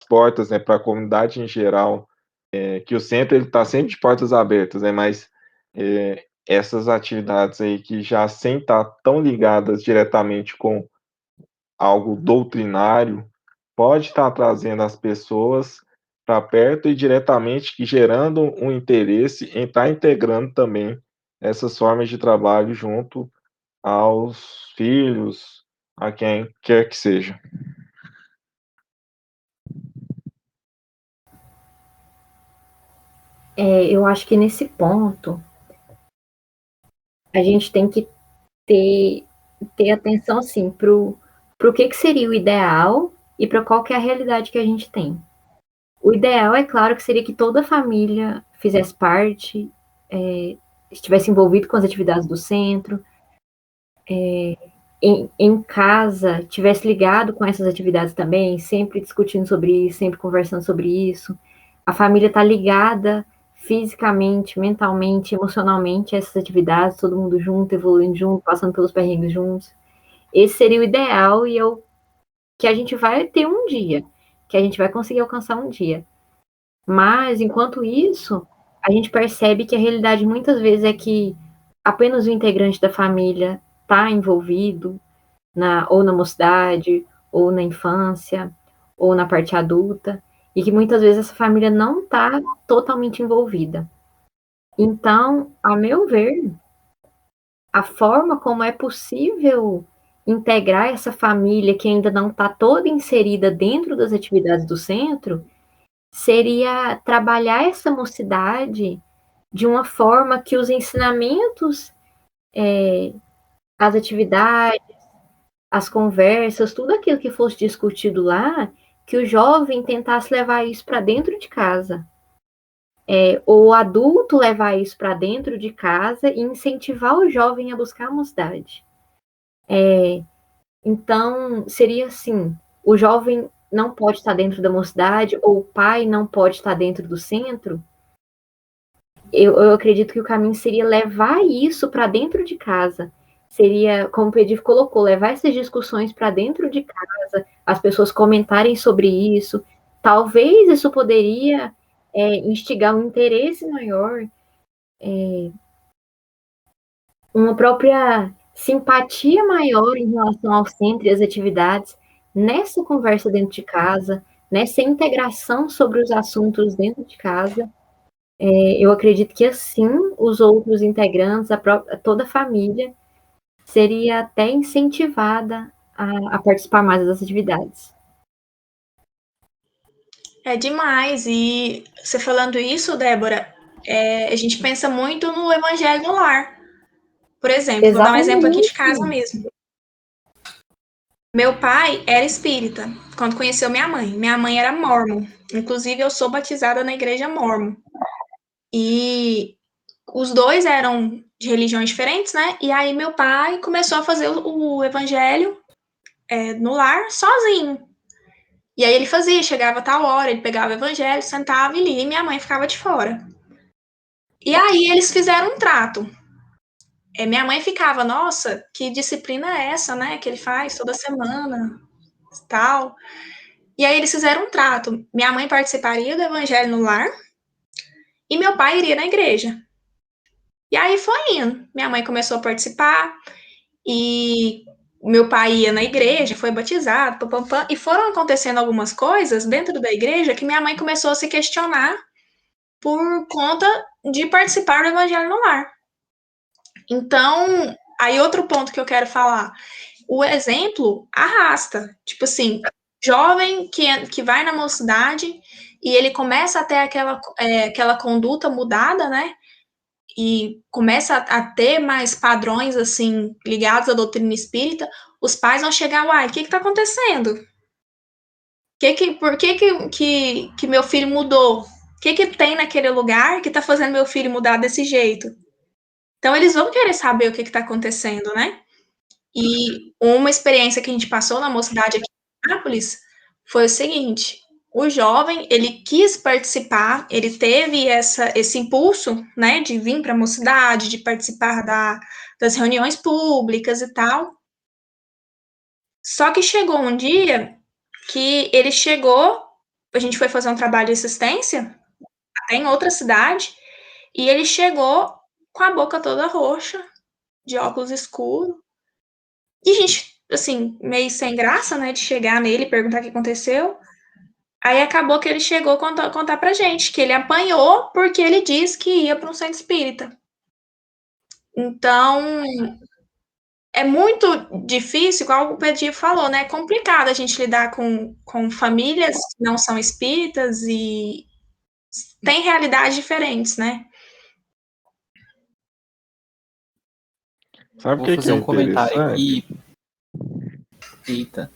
portas, né, para a comunidade em geral, que o centro ele está sempre de portas abertas, né, mas essas atividades aí que já sem estar tão ligadas diretamente com algo doutrinário, pode estar trazendo as pessoas para perto e diretamente que gerando um interesse em estar integrando também essas formas de trabalho junto aos filhos, a quem quer que seja. Eu acho que nesse ponto a gente tem que ter atenção assim pro que seria o ideal e para qual que é a realidade que a gente tem. O ideal, é claro, que seria que toda a família fizesse parte, estivesse envolvido com as atividades do centro, em casa, tivesse ligado com essas atividades também, sempre discutindo sobre isso, sempre conversando sobre isso. A família está ligada fisicamente, mentalmente, emocionalmente a essas atividades, todo mundo junto, evoluindo junto, passando pelos perrengues juntos. Esse seria o ideal e que a gente vai ter um dia, que a gente vai conseguir alcançar um dia. Mas, enquanto isso, a gente percebe que a realidade muitas vezes é que apenas o integrante da família está envolvido, ou na mocidade, ou na infância, ou na parte adulta, e que muitas vezes essa família não está totalmente envolvida. Então, a meu ver, a forma como é possível integrar essa família que ainda não está toda inserida dentro das atividades do centro seria trabalhar essa mocidade de uma forma que os ensinamentos, as atividades, as conversas, tudo aquilo que fosse discutido lá, que o jovem tentasse levar isso para dentro de casa. Ou o adulto levar isso para dentro de casa e incentivar o jovem a buscar a mocidade. Então, seria assim: o jovem não pode estar dentro da mocidade, ou o pai não pode estar dentro do centro. Eu acredito que o caminho seria levar isso para dentro de casa. Seria, como o Pedro colocou, levar essas discussões para dentro de casa, as pessoas comentarem sobre isso. Talvez isso poderia instigar um interesse maior, uma própria simpatia maior em relação ao centro e às atividades, nessa conversa dentro de casa, nessa integração sobre os assuntos dentro de casa. Eu acredito que assim os outros integrantes, toda a família, seria até incentivada a participar mais das atividades. É demais. E você falando isso, Débora, a gente pensa muito no evangelho no lar. Por exemplo, vou dar um exemplo aqui de casa mesmo. Meu pai era espírita quando conheceu minha mãe. Minha mãe era mórmon. Inclusive, eu sou batizada na igreja mórmon. E os dois eram de religiões diferentes, né? E aí meu pai começou a fazer o evangelho no lar sozinho. E aí ele fazia, chegava a tal hora, ele pegava o evangelho, sentava e lia, e minha mãe ficava de fora. E aí eles fizeram um trato. Minha mãe ficava, nossa, que disciplina é essa, né? Que ele faz toda semana, tal. E aí eles fizeram um trato. Minha mãe participaria do evangelho no lar e meu pai iria na igreja. E aí foi indo. Minha mãe começou a participar e meu pai ia na igreja, foi batizado, pam, pam, pam, e foram acontecendo algumas coisas dentro da igreja que minha mãe começou a se questionar por conta de participar do evangelho no lar. Então, aí outro ponto que eu quero falar, o exemplo arrasta. Tipo assim, jovem que vai na mocidade e ele começa a ter aquela conduta mudada, né? E começa a ter mais padrões, assim, ligados à doutrina espírita, os pais vão chegar, uai, o que está acontecendo? Por que meu filho mudou? O que tem naquele lugar que está fazendo meu filho mudar desse jeito? Então, eles vão querer saber o que está acontecendo, né? E uma experiência que a gente passou na mocidade aqui em Anápolis foi o seguinte: o jovem, ele quis participar, ele teve esse impulso, né, de vir para a mocidade, de participar das reuniões públicas e tal. Só que chegou um dia que ele chegou, a gente foi fazer um trabalho de assistência, até em outra cidade, e ele chegou com a boca toda roxa, de óculos escuros. E a gente, assim, meio sem graça, né, de chegar nele e perguntar o que aconteceu. Aí acabou que ele chegou a contar pra gente que ele apanhou porque ele disse que ia para um centro espírita. Então, é muito difícil, igual o Pedro falou, né? É complicado a gente lidar com famílias que não são espíritas e tem realidades diferentes, né? Sabe o Vou que que fazer é um comentário interessante? aqui. Eita.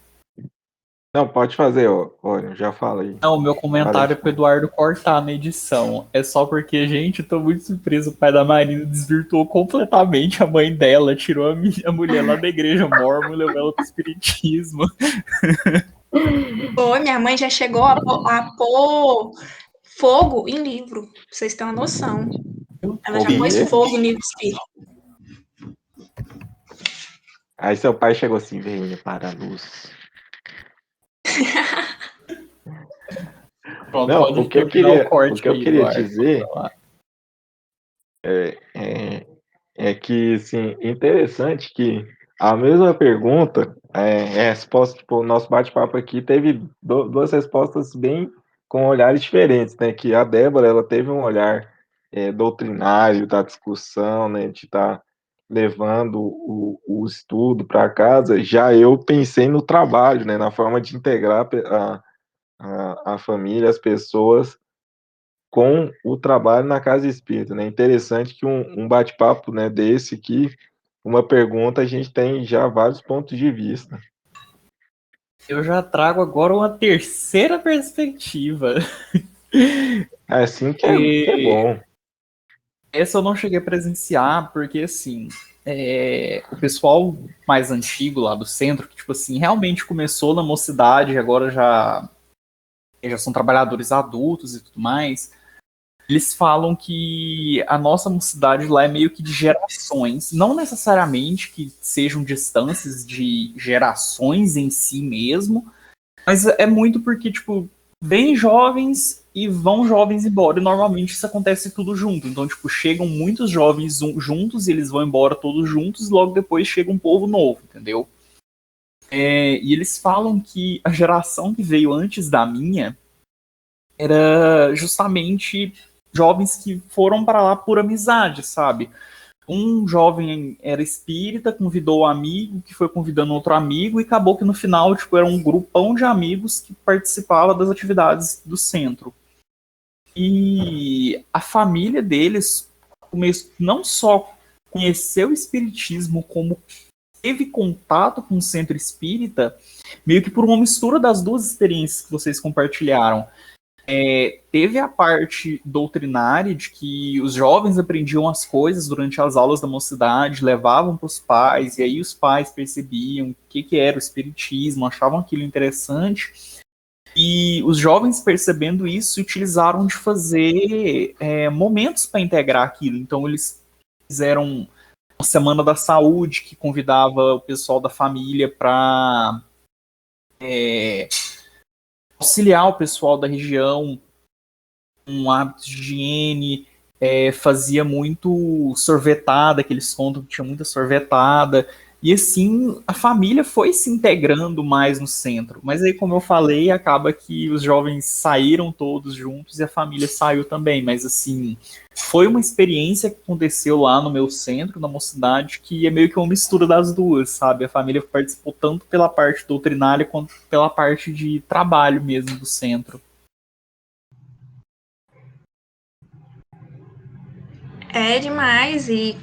Não, pode fazer, ó. Olha, já falei. Não, o meu comentário é pro Eduardo cortar na edição. É só porque, gente, eu tô muito surpreso. O pai da Marina desvirtuou completamente a mãe dela, tirou a mulher lá da igreja mórmon e levou ela pro espiritismo. Foi, minha mãe já chegou a pôr fogo em livro, pra vocês terem uma noção. Ela já pôs quê? fogo em livro espírita. Aí seu pai chegou assim, venha para a luz. Pronto, Não, pode terminar o o corte que eu aí, queria Eduardo. dizer é que, assim, interessante que a mesma pergunta, resposta, tipo, o nosso bate-papo aqui teve duas respostas bem com olhares diferentes, né? Que a Débora, ela teve um olhar doutrinário da discussão, né? De estar levando o estudo para casa. Já eu pensei no trabalho, né? Na forma de integrar a família, as pessoas com o trabalho na casa espírita, né? Interessante que um bate-papo, né, desse aqui, uma pergunta, a gente tem já vários pontos de vista. Eu já trago agora uma terceira perspectiva. É assim que é bom. Essa eu não cheguei a presenciar, porque assim, o pessoal mais antigo lá do centro, que tipo assim, realmente começou na mocidade, agora já são trabalhadores adultos e tudo mais, eles falam que a nossa mocidade lá é meio que de gerações, não necessariamente que sejam distâncias de gerações em si mesmo, mas é muito porque, tipo, vêm jovens e vão jovens embora. E normalmente isso acontece tudo junto. Então, tipo, chegam muitos jovens juntos e eles vão embora todos juntos e logo depois chega um povo novo, entendeu? E eles falam que a geração que veio antes da minha era justamente jovens que foram para lá por amizade, sabe? Um jovem era espírita, convidou um amigo, que foi convidando outro amigo, e acabou que no final, tipo, era um grupão de amigos que participava das atividades do centro. E a família deles não só conheceu o espiritismo, como teve contato com o centro espírita, meio que por uma mistura das duas experiências que vocês compartilharam. Teve a parte doutrinária de que os jovens aprendiam as coisas durante as aulas da mocidade, levavam para os pais, e aí os pais percebiam o que era o espiritismo, achavam aquilo interessante, e os jovens, percebendo isso, utilizaram de fazer momentos para integrar aquilo. Então eles fizeram uma Semana da Saúde, que convidava o pessoal da família para auxiliar o pessoal da região com hábitos de higiene, fazia muito sorvetada, que eles contam que tinha muita sorvetada, e assim a família foi se integrando mais no centro. Mas aí, como eu falei, acaba que os jovens saíram todos juntos e a família saiu também. Mas assim, foi uma experiência que aconteceu lá no meu centro, na mocidade, que é meio que uma mistura das duas, sabe? A família participou tanto pela parte doutrinária quanto pela parte de trabalho mesmo do centro. É demais, e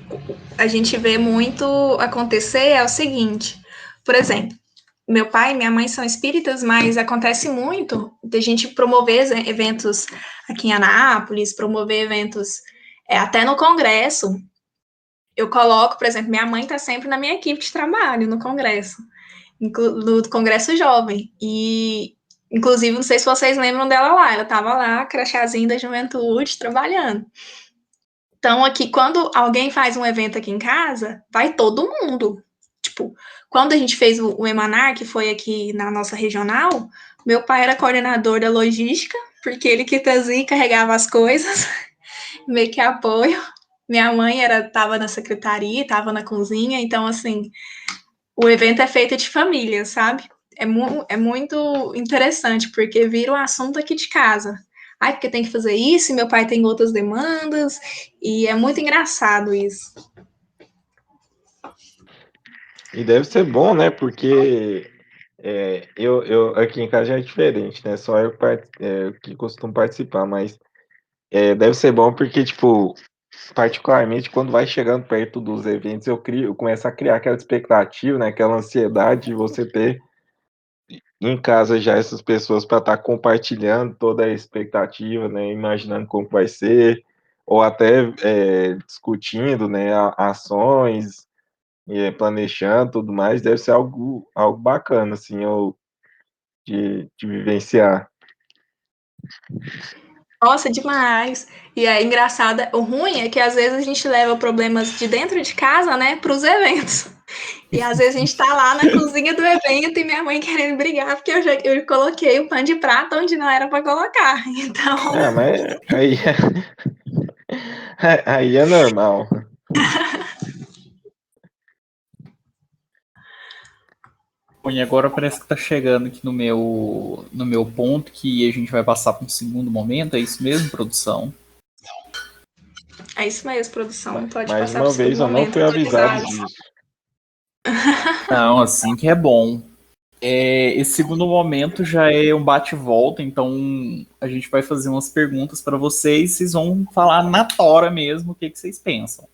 a gente vê muito acontecer é o seguinte, por exemplo, meu pai e minha mãe são espíritas, mas acontece muito de gente promover eventos aqui em Anápolis, promover eventos até no Congresso. Eu coloco, por exemplo, minha mãe está sempre na minha equipe de trabalho no Congresso, no Congresso Jovem, e inclusive, não sei se vocês lembram dela lá, ela estava lá, crachazinho da juventude, trabalhando. Então, aqui, quando alguém faz um evento aqui em casa, vai todo mundo. Tipo, quando a gente fez o Emanar, que foi aqui na nossa regional, meu pai era coordenador da logística, porque ele que trazia e carregava as coisas, meio que apoio. Minha mãe estava na secretaria, estava na cozinha, então, assim, o evento é feito de família, sabe? É muito interessante, porque vira um assunto aqui de casa. Ai, porque tem que fazer isso, e meu pai tem outras demandas, e é muito engraçado isso. E deve ser bom, né? Porque eu aqui em casa já é diferente, né? Só eu que costumo participar, mas deve ser bom porque, tipo, particularmente quando vai chegando perto dos eventos, eu começo a criar aquela expectativa, né? Aquela ansiedade de você ter em casa já essas pessoas para estar compartilhando toda a expectativa, né? Imaginando como vai ser, ou até discutindo, né? Ações, planejando tudo mais, deve ser algo bacana, assim, de vivenciar. Nossa, demais. E é engraçado, o ruim é que às vezes a gente leva problemas de dentro de casa, né, para os eventos. E às vezes a gente tá lá na cozinha do evento e minha mãe querendo brigar porque eu coloquei o pano de prata onde não era para colocar. Então, Mas aí é normal. Bom, e agora parece que tá chegando aqui no meu ponto, que a gente vai passar para um segundo momento, é isso mesmo, produção? é isso mesmo, produção. Pode Mais passar para uma o segundo vez, eu não momento, fui avisado autorizado. disso. Não, assim que é bom. Esse segundo momento já é um bate-volta, então a gente vai fazer umas perguntas para vocês, vocês vão falar na tora mesmo o que vocês pensam.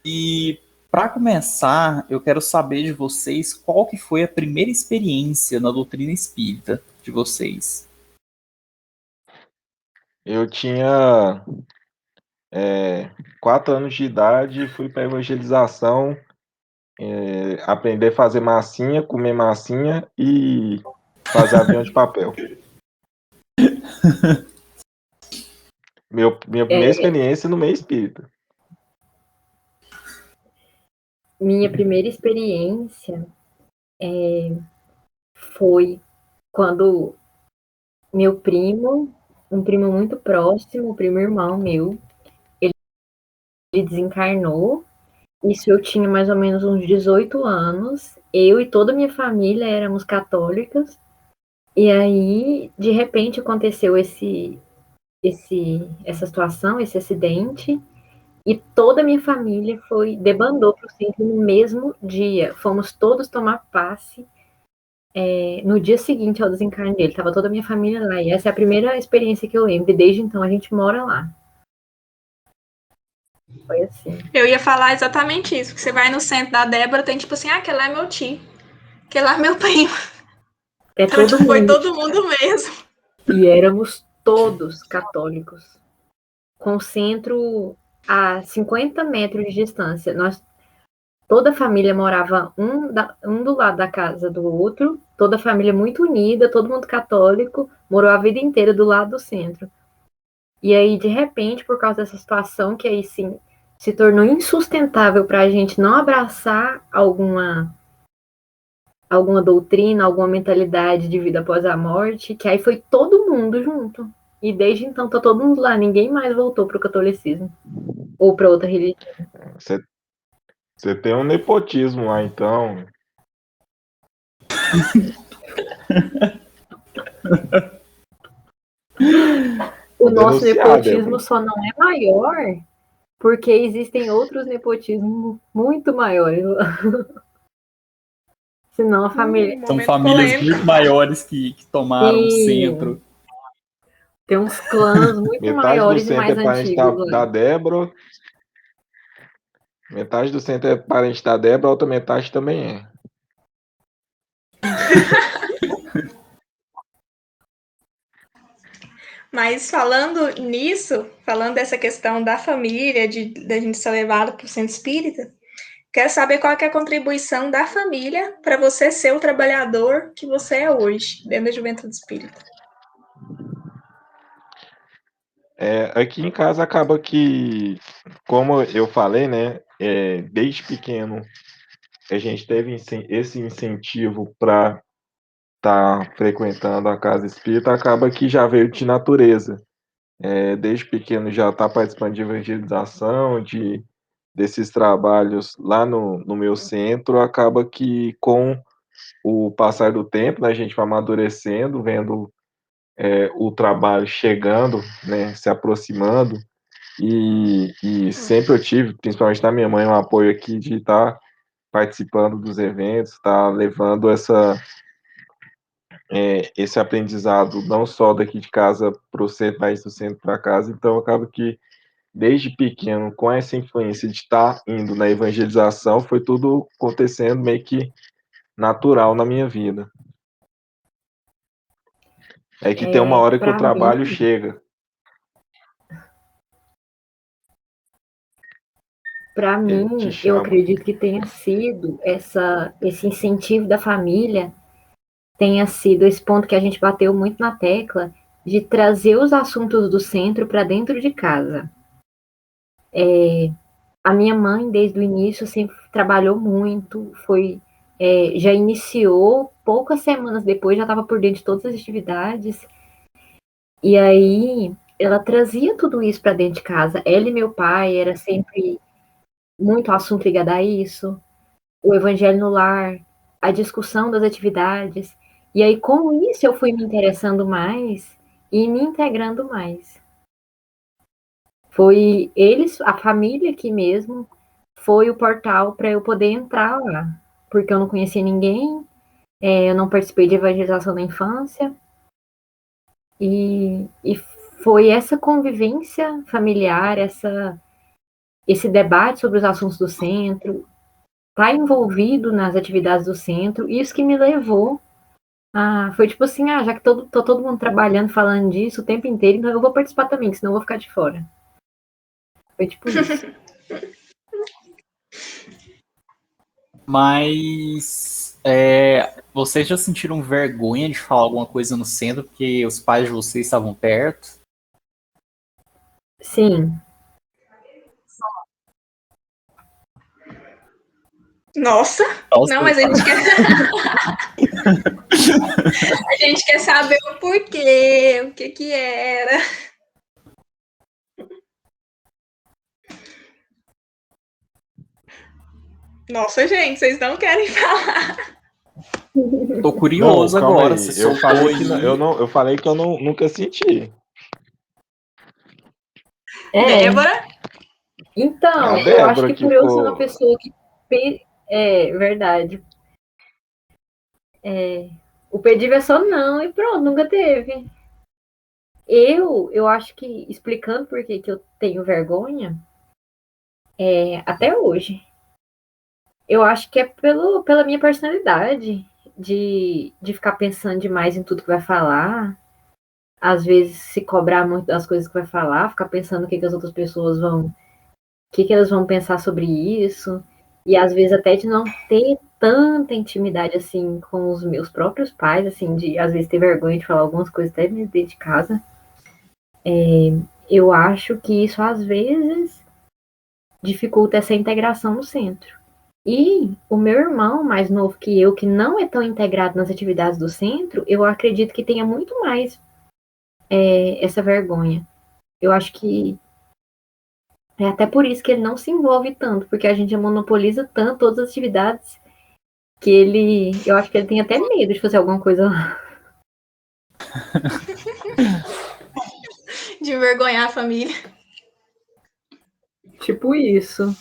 E para começar, eu quero saber de vocês qual que foi a primeira experiência na doutrina espírita de vocês. Eu tinha 4 anos de idade e fui para evangelização, aprender a fazer massinha, comer massinha e fazer avião de papel. Minha primeira experiência no meio espírita. Minha primeira experiência foi quando meu primo, um primo muito próximo, o primo irmão meu, ele desencarnou. Isso eu tinha mais ou menos uns 18 anos. Eu e toda a minha família éramos católicas. E aí, de repente, aconteceu essa situação, esse acidente. E toda a minha família debandou para o centro no mesmo dia. Fomos todos tomar passe no dia seguinte ao desencarne dele. Estava toda a minha família lá. E essa é a primeira experiência que eu lembro. E desde então a gente mora lá. Foi assim. Eu ia falar exatamente isso, que você vai no centro da Débora, tem tipo assim, aquele lá é meu tio, aquele lá é meu primo. Então, Todo tipo, foi mundo. todo mundo mesmo. E éramos todos católicos, com o centro a 50 metros de distância. Toda a família morava um do lado da casa do outro, toda a família muito unida, todo mundo católico, morou a vida inteira do lado do centro. E aí, de repente, por causa dessa situação, que aí sim se tornou insustentável para a gente não abraçar alguma doutrina, alguma mentalidade de vida após a morte, que aí foi todo mundo junto. E desde então tá todo mundo lá, ninguém mais voltou para o catolicismo ou para outra religião. Você tem um nepotismo lá, então. O nosso nepotismo só não é maior porque existem outros nepotismos muito maiores. Senão a família... São famílias muito maiores que tomaram o centro. Tem uns clãs muito maiores e mais antigos. Da Débora. Metade do centro é parente da Débora, a outra metade também é. Mas falando nisso, falando dessa questão da família, da gente ser levado para o centro espírita, quero saber qual é a contribuição da família para você ser o trabalhador que você é hoje, dentro da Juventude Espírita. Aqui em casa acaba que, como eu falei, né, desde pequeno a gente teve esse incentivo para estar frequentando a casa espírita, acaba que já veio de natureza. Desde pequeno já está participando de evangelização, desses trabalhos lá no meu centro, acaba que com o passar do tempo, né, a gente vai amadurecendo, vendo o trabalho chegando, né, se aproximando, e sempre eu tive, principalmente da minha mãe, um apoio aqui de estar participando dos eventos, estar levando esse aprendizado não só daqui de casa para o centro, mas do centro para casa. Então acaba que desde pequeno, com essa influência de estar indo na evangelização, foi tudo acontecendo meio que natural na minha vida. É que tem uma hora que o trabalho chega. Para mim, eu acredito que tenha sido esse incentivo da família, tenha sido esse ponto que a gente bateu muito na tecla, de trazer os assuntos do centro para dentro de casa. A minha mãe, desde o início, sempre trabalhou muito, já iniciou, poucas semanas depois já estava por dentro de todas as atividades, e aí ela trazia tudo isso para dentro de casa. Ela e meu pai era sempre muito assunto ligado a isso, o evangelho no lar, a discussão das atividades, e aí com isso eu fui me interessando mais e me integrando mais. Foi eles, a família aqui mesmo, foi o portal para eu poder entrar lá, porque eu não conhecia ninguém, eu não participei de evangelização na infância, e foi essa convivência familiar, esse debate sobre os assuntos do centro, estar envolvido nas atividades do centro, isso que me levou foi tipo assim, já que todo mundo trabalhando, falando disso o tempo inteiro, então eu vou participar também, senão eu vou ficar de fora. Foi tipo isso. Mas vocês já sentiram vergonha de falar alguma coisa no centro porque os pais de vocês estavam perto? Sim. Nossa. Não, mas a gente quer... a gente quer saber o porquê, o que era. Nossa, gente, vocês não querem falar. Tô curioso agora. Eu falei que eu nunca senti. Débora? Então, eu acho que por eu ser uma pessoa que... verdade. O pedido é só não e pronto, nunca teve. Eu acho que, explicando por que eu tenho vergonha, até hoje, eu acho que é pela minha personalidade, de ficar pensando demais em tudo que vai falar. às vezes se cobrar muito das coisas que vai falar, ficar pensando o que as outras pessoas vão, o que elas vão pensar sobre isso, e às vezes até de não ter tanta intimidade assim com os meus próprios pais, assim, de às vezes ter vergonha de falar algumas coisas até dentro de casa. Eu acho que isso às vezes dificulta essa integração no centro. E o meu irmão, mais novo que eu, que não é tão integrado nas atividades do centro, eu acredito que tenha muito mais essa vergonha. Eu acho que é até por isso que ele não se envolve tanto, porque a gente monopoliza tanto todas as atividades que eu acho que ele tem até medo de fazer alguma coisa lá. De envergonhar a família. Tipo isso.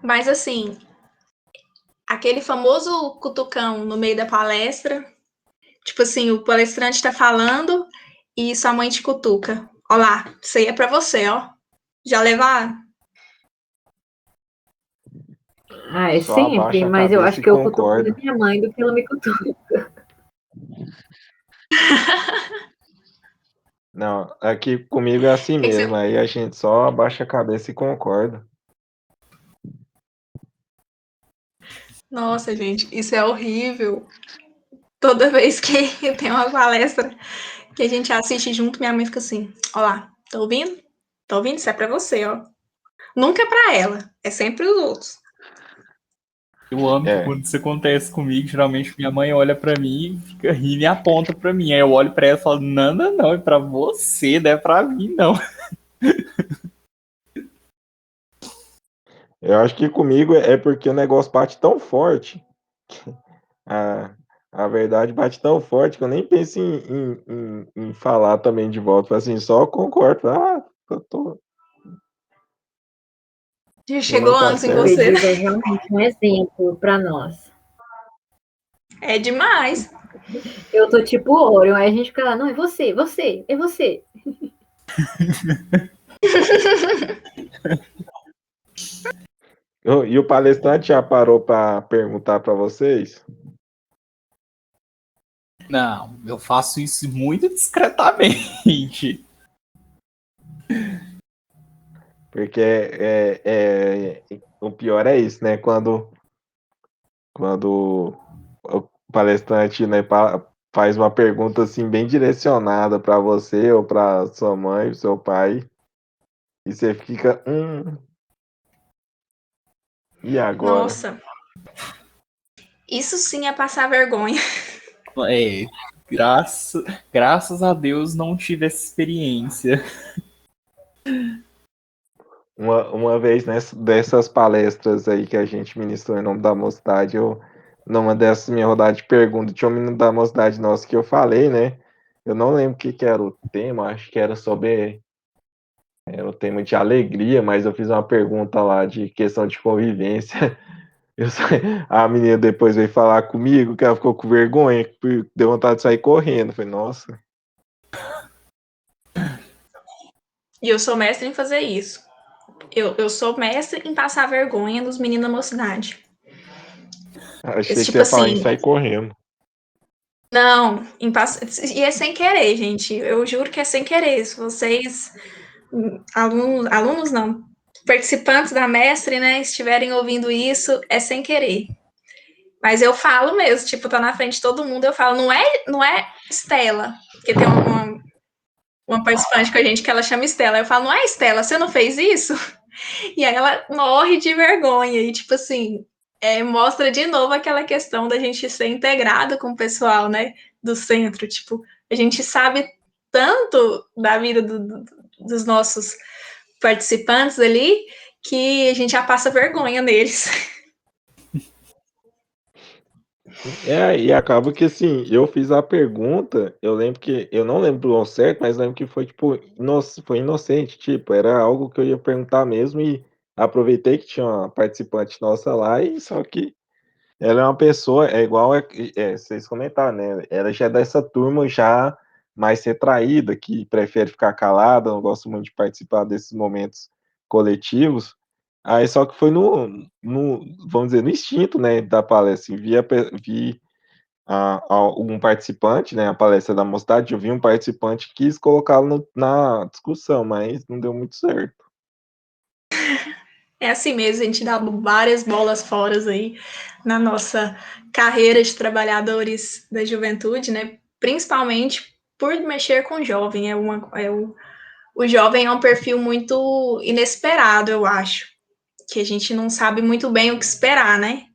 Mas assim, aquele famoso cutucão no meio da palestra, tipo assim, o palestrante tá falando e sua mãe te cutuca. Ó lá, isso aí é pra você, ó. Já levar? Ah, é Só sempre, abaixa a mas eu cabeça acho e que eu cutuco concorda. minha mãe do que ela me cutuca. Não, aqui comigo é assim Que mesmo, você... aí a gente só abaixa a cabeça e concorda. Nossa, gente, isso é horrível. Toda vez que tem uma palestra que a gente assiste junto, minha mãe fica assim: ó lá, tá ouvindo? Tá ouvindo? Isso é pra você, ó. Nunca é pra ela, é sempre os outros. Eu amo que É, quando isso acontece comigo, geralmente minha mãe olha pra mim, fica rindo e aponta pra mim. Aí eu olho pra ela e falo, não, não, não, é pra você, não é pra mim, não. eu acho que comigo é porque o negócio bate tão forte, a, a verdade bate tão forte que eu nem penso em falar também de volta. Assim, só concordo. Ah, eu tô. Já Fulano chegou tá antes em O você, certo. né? Ediva é realmente um exemplo para nós. É demais. Eu tô tipo Orion, aí a gente fica lá, não, é você, você, é você. E o palestrante já parou para perguntar para vocês? Não, eu faço isso muito discretamente. Porque o pior é isso, né? Quando o palestrante, né, faz uma pergunta assim bem direcionada para você ou para sua mãe, seu pai, e você fica, e agora? Nossa, isso sim é passar vergonha. É, graças a Deus não tive essa experiência. Uma vez dessas palestras aí que a gente ministrou em nome da mocidade, numa dessas minha rodada de perguntas, tinha um menino da mocidade nossa que eu falei, né? Eu não lembro o que era o tema, acho que era sobre o tema de alegria, mas eu fiz uma pergunta lá de questão de convivência. Eu sa- a menina depois veio falar comigo que ela ficou com vergonha, deu vontade de sair correndo. Eu falei, nossa, E eu sou mestre em fazer isso. Eu sou mestre em passar vergonha nos meninos da mocidade. achei Esse que você tipo ia falar em assim, sair correndo. não, e é sem querer, gente. Eu juro que é sem querer. Se vocês, alunos não, participantes da mestre, né, estiverem ouvindo isso, é sem querer. Mas eu falo mesmo, tipo, tá na frente de todo mundo, eu falo, não é Estela, porque tem uma participante com a gente que ela chama Estela. Eu falo, não é Estela, você não fez isso? E aí ela morre de vergonha. E, tipo assim, mostra de novo aquela questão da gente ser integrado com o pessoal, né? Do centro. Tipo, a gente sabe tanto da vida dos nossos participantes ali que a gente já passa vergonha neles. E acaba que assim, eu fiz a pergunta, eu lembro que, eu não lembro ao certo, mas lembro que foi tipo, foi inocente, tipo, era algo que eu ia perguntar mesmo e aproveitei que tinha uma participante nossa lá e só que ela é uma pessoa, é igual vocês comentaram, né? Ela já é dessa turma já mais retraída, que prefere ficar calada, não gosta muito de participar desses momentos coletivos. Aí só que foi vamos dizer, no instinto, né, da palestra, assim, vi um participante, né, a palestra da mocidade, eu vi um participante que quis colocá-lo na discussão, mas não deu muito certo. É assim mesmo, a gente dá várias bolas fora aí na nossa carreira de trabalhadores da juventude, né? Principalmente por mexer com jovem. O jovem é um perfil muito inesperado, eu acho. Que a gente não sabe muito bem o que esperar, né?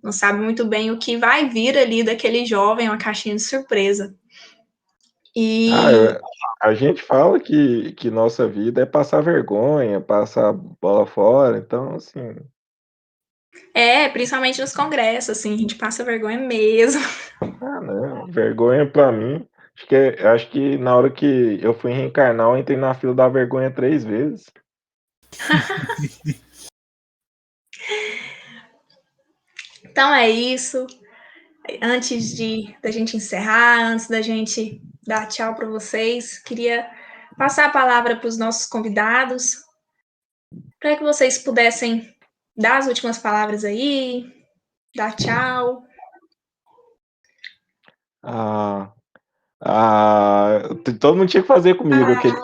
Não sabe muito bem o que vai vir ali daquele jovem, uma caixinha de surpresa. E A gente fala que nossa vida é passar vergonha, passar bola fora, então, assim, principalmente nos congressos, assim, a gente passa vergonha mesmo. não, vergonha pra mim, acho que na hora que eu fui reencarnar, eu entrei na fila da vergonha 3 vezes. Então é isso. Antes da gente encerrar, antes da gente dar tchau para vocês, queria passar a palavra para os nossos convidados, para que vocês pudessem dar as últimas palavras aí, dar tchau. Ah, todo mundo tinha que fazer comigo aquele.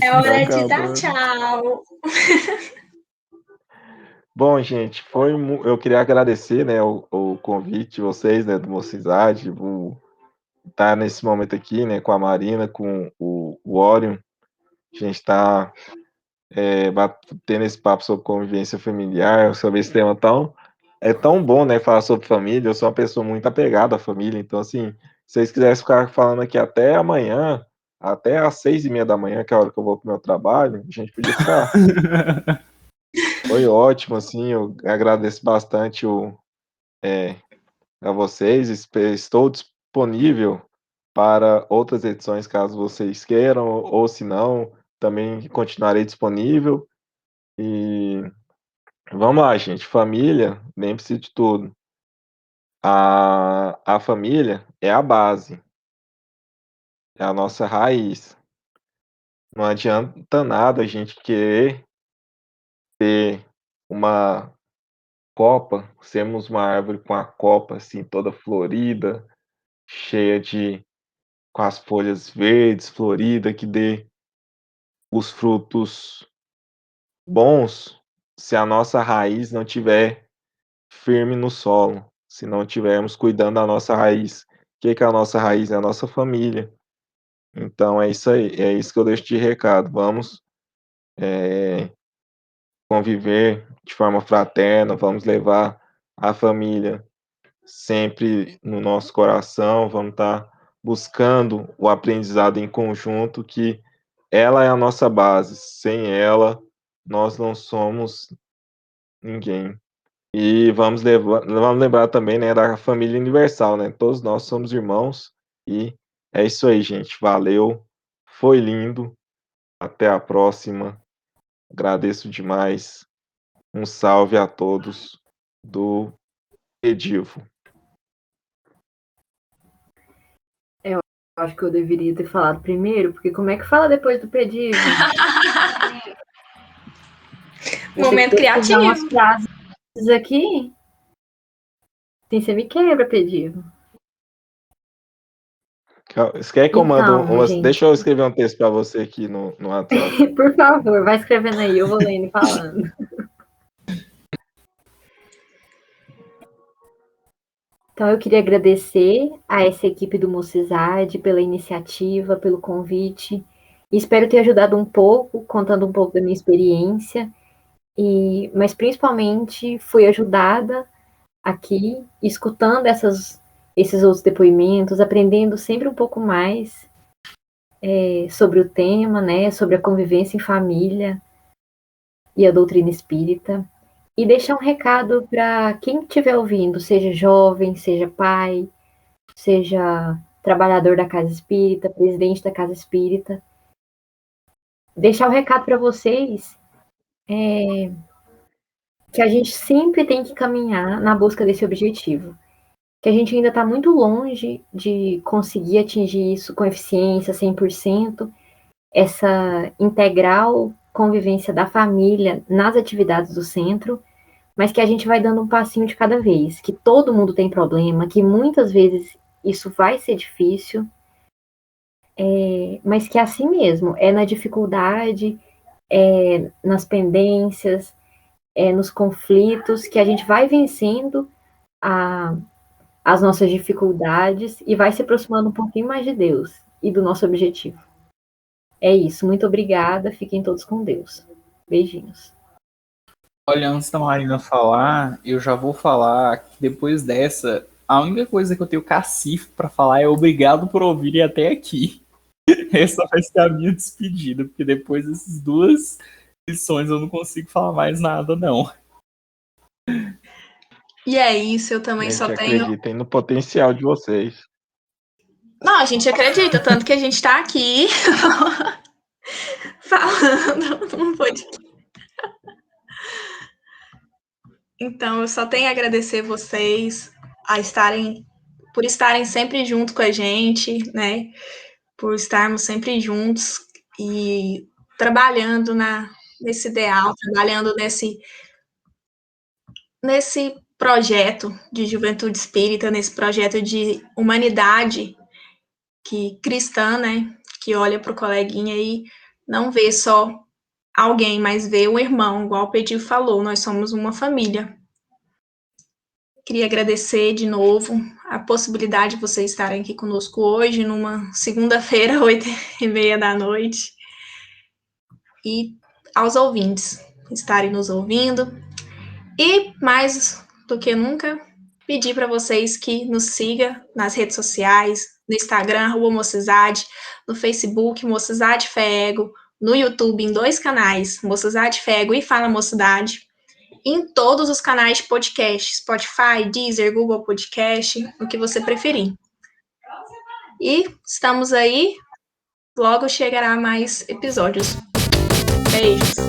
É hora de dar Acabou. tchau. Bom, gente, eu queria agradecer, né, o convite de vocês, né, do Mocidade, por estar nesse momento aqui, né, com a Marina, com o Orion. A gente está tendo esse papo sobre convivência familiar, sobre esse tema tão bom, né, falar sobre família. Eu sou uma pessoa muito apegada à família, então, assim, se vocês quisessem ficar falando aqui até amanhã, até às 6:30 da manhã, que é a hora que eu vou para o meu trabalho, a gente podia ficar. Foi ótimo, assim, eu agradeço bastante a vocês, estou disponível para outras edições, caso vocês queiram, ou se não, também continuarei disponível. E vamos lá, gente, família, lembre-se de tudo. A família é a base, é a nossa raiz. Não adianta nada a gente querer ter uma copa, sermos uma árvore com a copa assim toda florida, cheia com as folhas verdes, florida, que dê os frutos bons, se a nossa raiz não tiver firme no solo, se não tivermos cuidando da nossa raiz. O que que é a nossa raiz? É a nossa família. Então é isso aí, é isso que eu deixo de recado. Vamos conviver de forma fraterna, vamos levar a família sempre no nosso coração, vamos estar buscando o aprendizado em conjunto, que ela é a nossa base. Sem ela, nós não somos ninguém. E vamos lembrar também, né, da família universal, né? Todos nós somos irmãos. E é isso aí, gente. Valeu. Foi lindo. Até a próxima. Agradeço demais. Um salve a todos do Edivo. Eu acho que eu deveria ter falado primeiro, porque como é que fala depois do pedido? Momento criativo. Umas frases aqui. Assim, você me quebra, pedido. Você quer que eu mando Então, gente, Deixa eu escrever um texto para você aqui no WhatsApp. por favor, vai escrevendo aí, eu vou lendo e falando. Então, eu queria agradecer a essa equipe do Mocidade pela iniciativa, pelo convite. Espero ter ajudado um pouco, contando um pouco da minha experiência, mas principalmente fui ajudada aqui, escutando esses outros depoimentos, aprendendo sempre um pouco mais sobre o tema, né, sobre a convivência em família e a doutrina espírita. E deixar um recado para quem estiver ouvindo, seja jovem, seja pai, seja trabalhador da casa espírita, presidente da casa espírita. Deixar o recado para vocês que a gente sempre tem que caminhar na busca desse objetivo. Que a gente ainda está muito longe de conseguir atingir isso com eficiência 100%, essa integral convivência da família nas atividades do centro, mas que a gente vai dando um passinho de cada vez, que todo mundo tem problema, que muitas vezes isso vai ser difícil, mas que é assim mesmo, é na dificuldade, é nas pendências, é nos conflitos, que a gente vai vencendo as nossas dificuldades e vai se aproximando um pouquinho mais de Deus e do nosso objetivo. É isso, muito obrigada, fiquem todos com Deus. Beijinhos. Olha, antes da Marina falar, eu já vou falar que depois dessa, a única coisa que eu tenho cacifo pra falar é obrigado por ouvirem até aqui. Essa vai ser a minha despedida, porque depois dessas duas lições eu não consigo falar mais nada, não. E é isso, eu também Gente, só tenho. acreditem no potencial de vocês. Não, a gente acredita, tanto que a gente tá aqui falando num podcast. Então, eu só tenho a agradecer vocês por estarem sempre junto com a gente, né? Por estarmos sempre juntos e trabalhando nesse ideal, trabalhando nesse projeto de juventude espírita, nesse projeto de humanidade cristã, né? Que olha para o coleguinha e não vê só alguém, mas vê um irmão, igual o Pedro falou, nós somos uma família. Queria agradecer de novo a possibilidade de vocês estarem aqui conosco hoje, numa segunda-feira, 8h30 da noite. E aos ouvintes estarem nos ouvindo. E mais do que nunca, pedir para vocês que nos sigam nas redes sociais, no Instagram, Mocizade, no Facebook, Mocizade Fego, no YouTube, em 2 canais, Mocizade Fego e Fala Mocidade, em todos os canais de podcast, Spotify, Deezer, Google Podcast, o que você preferir. E estamos aí, logo chegará mais episódios. Beijos!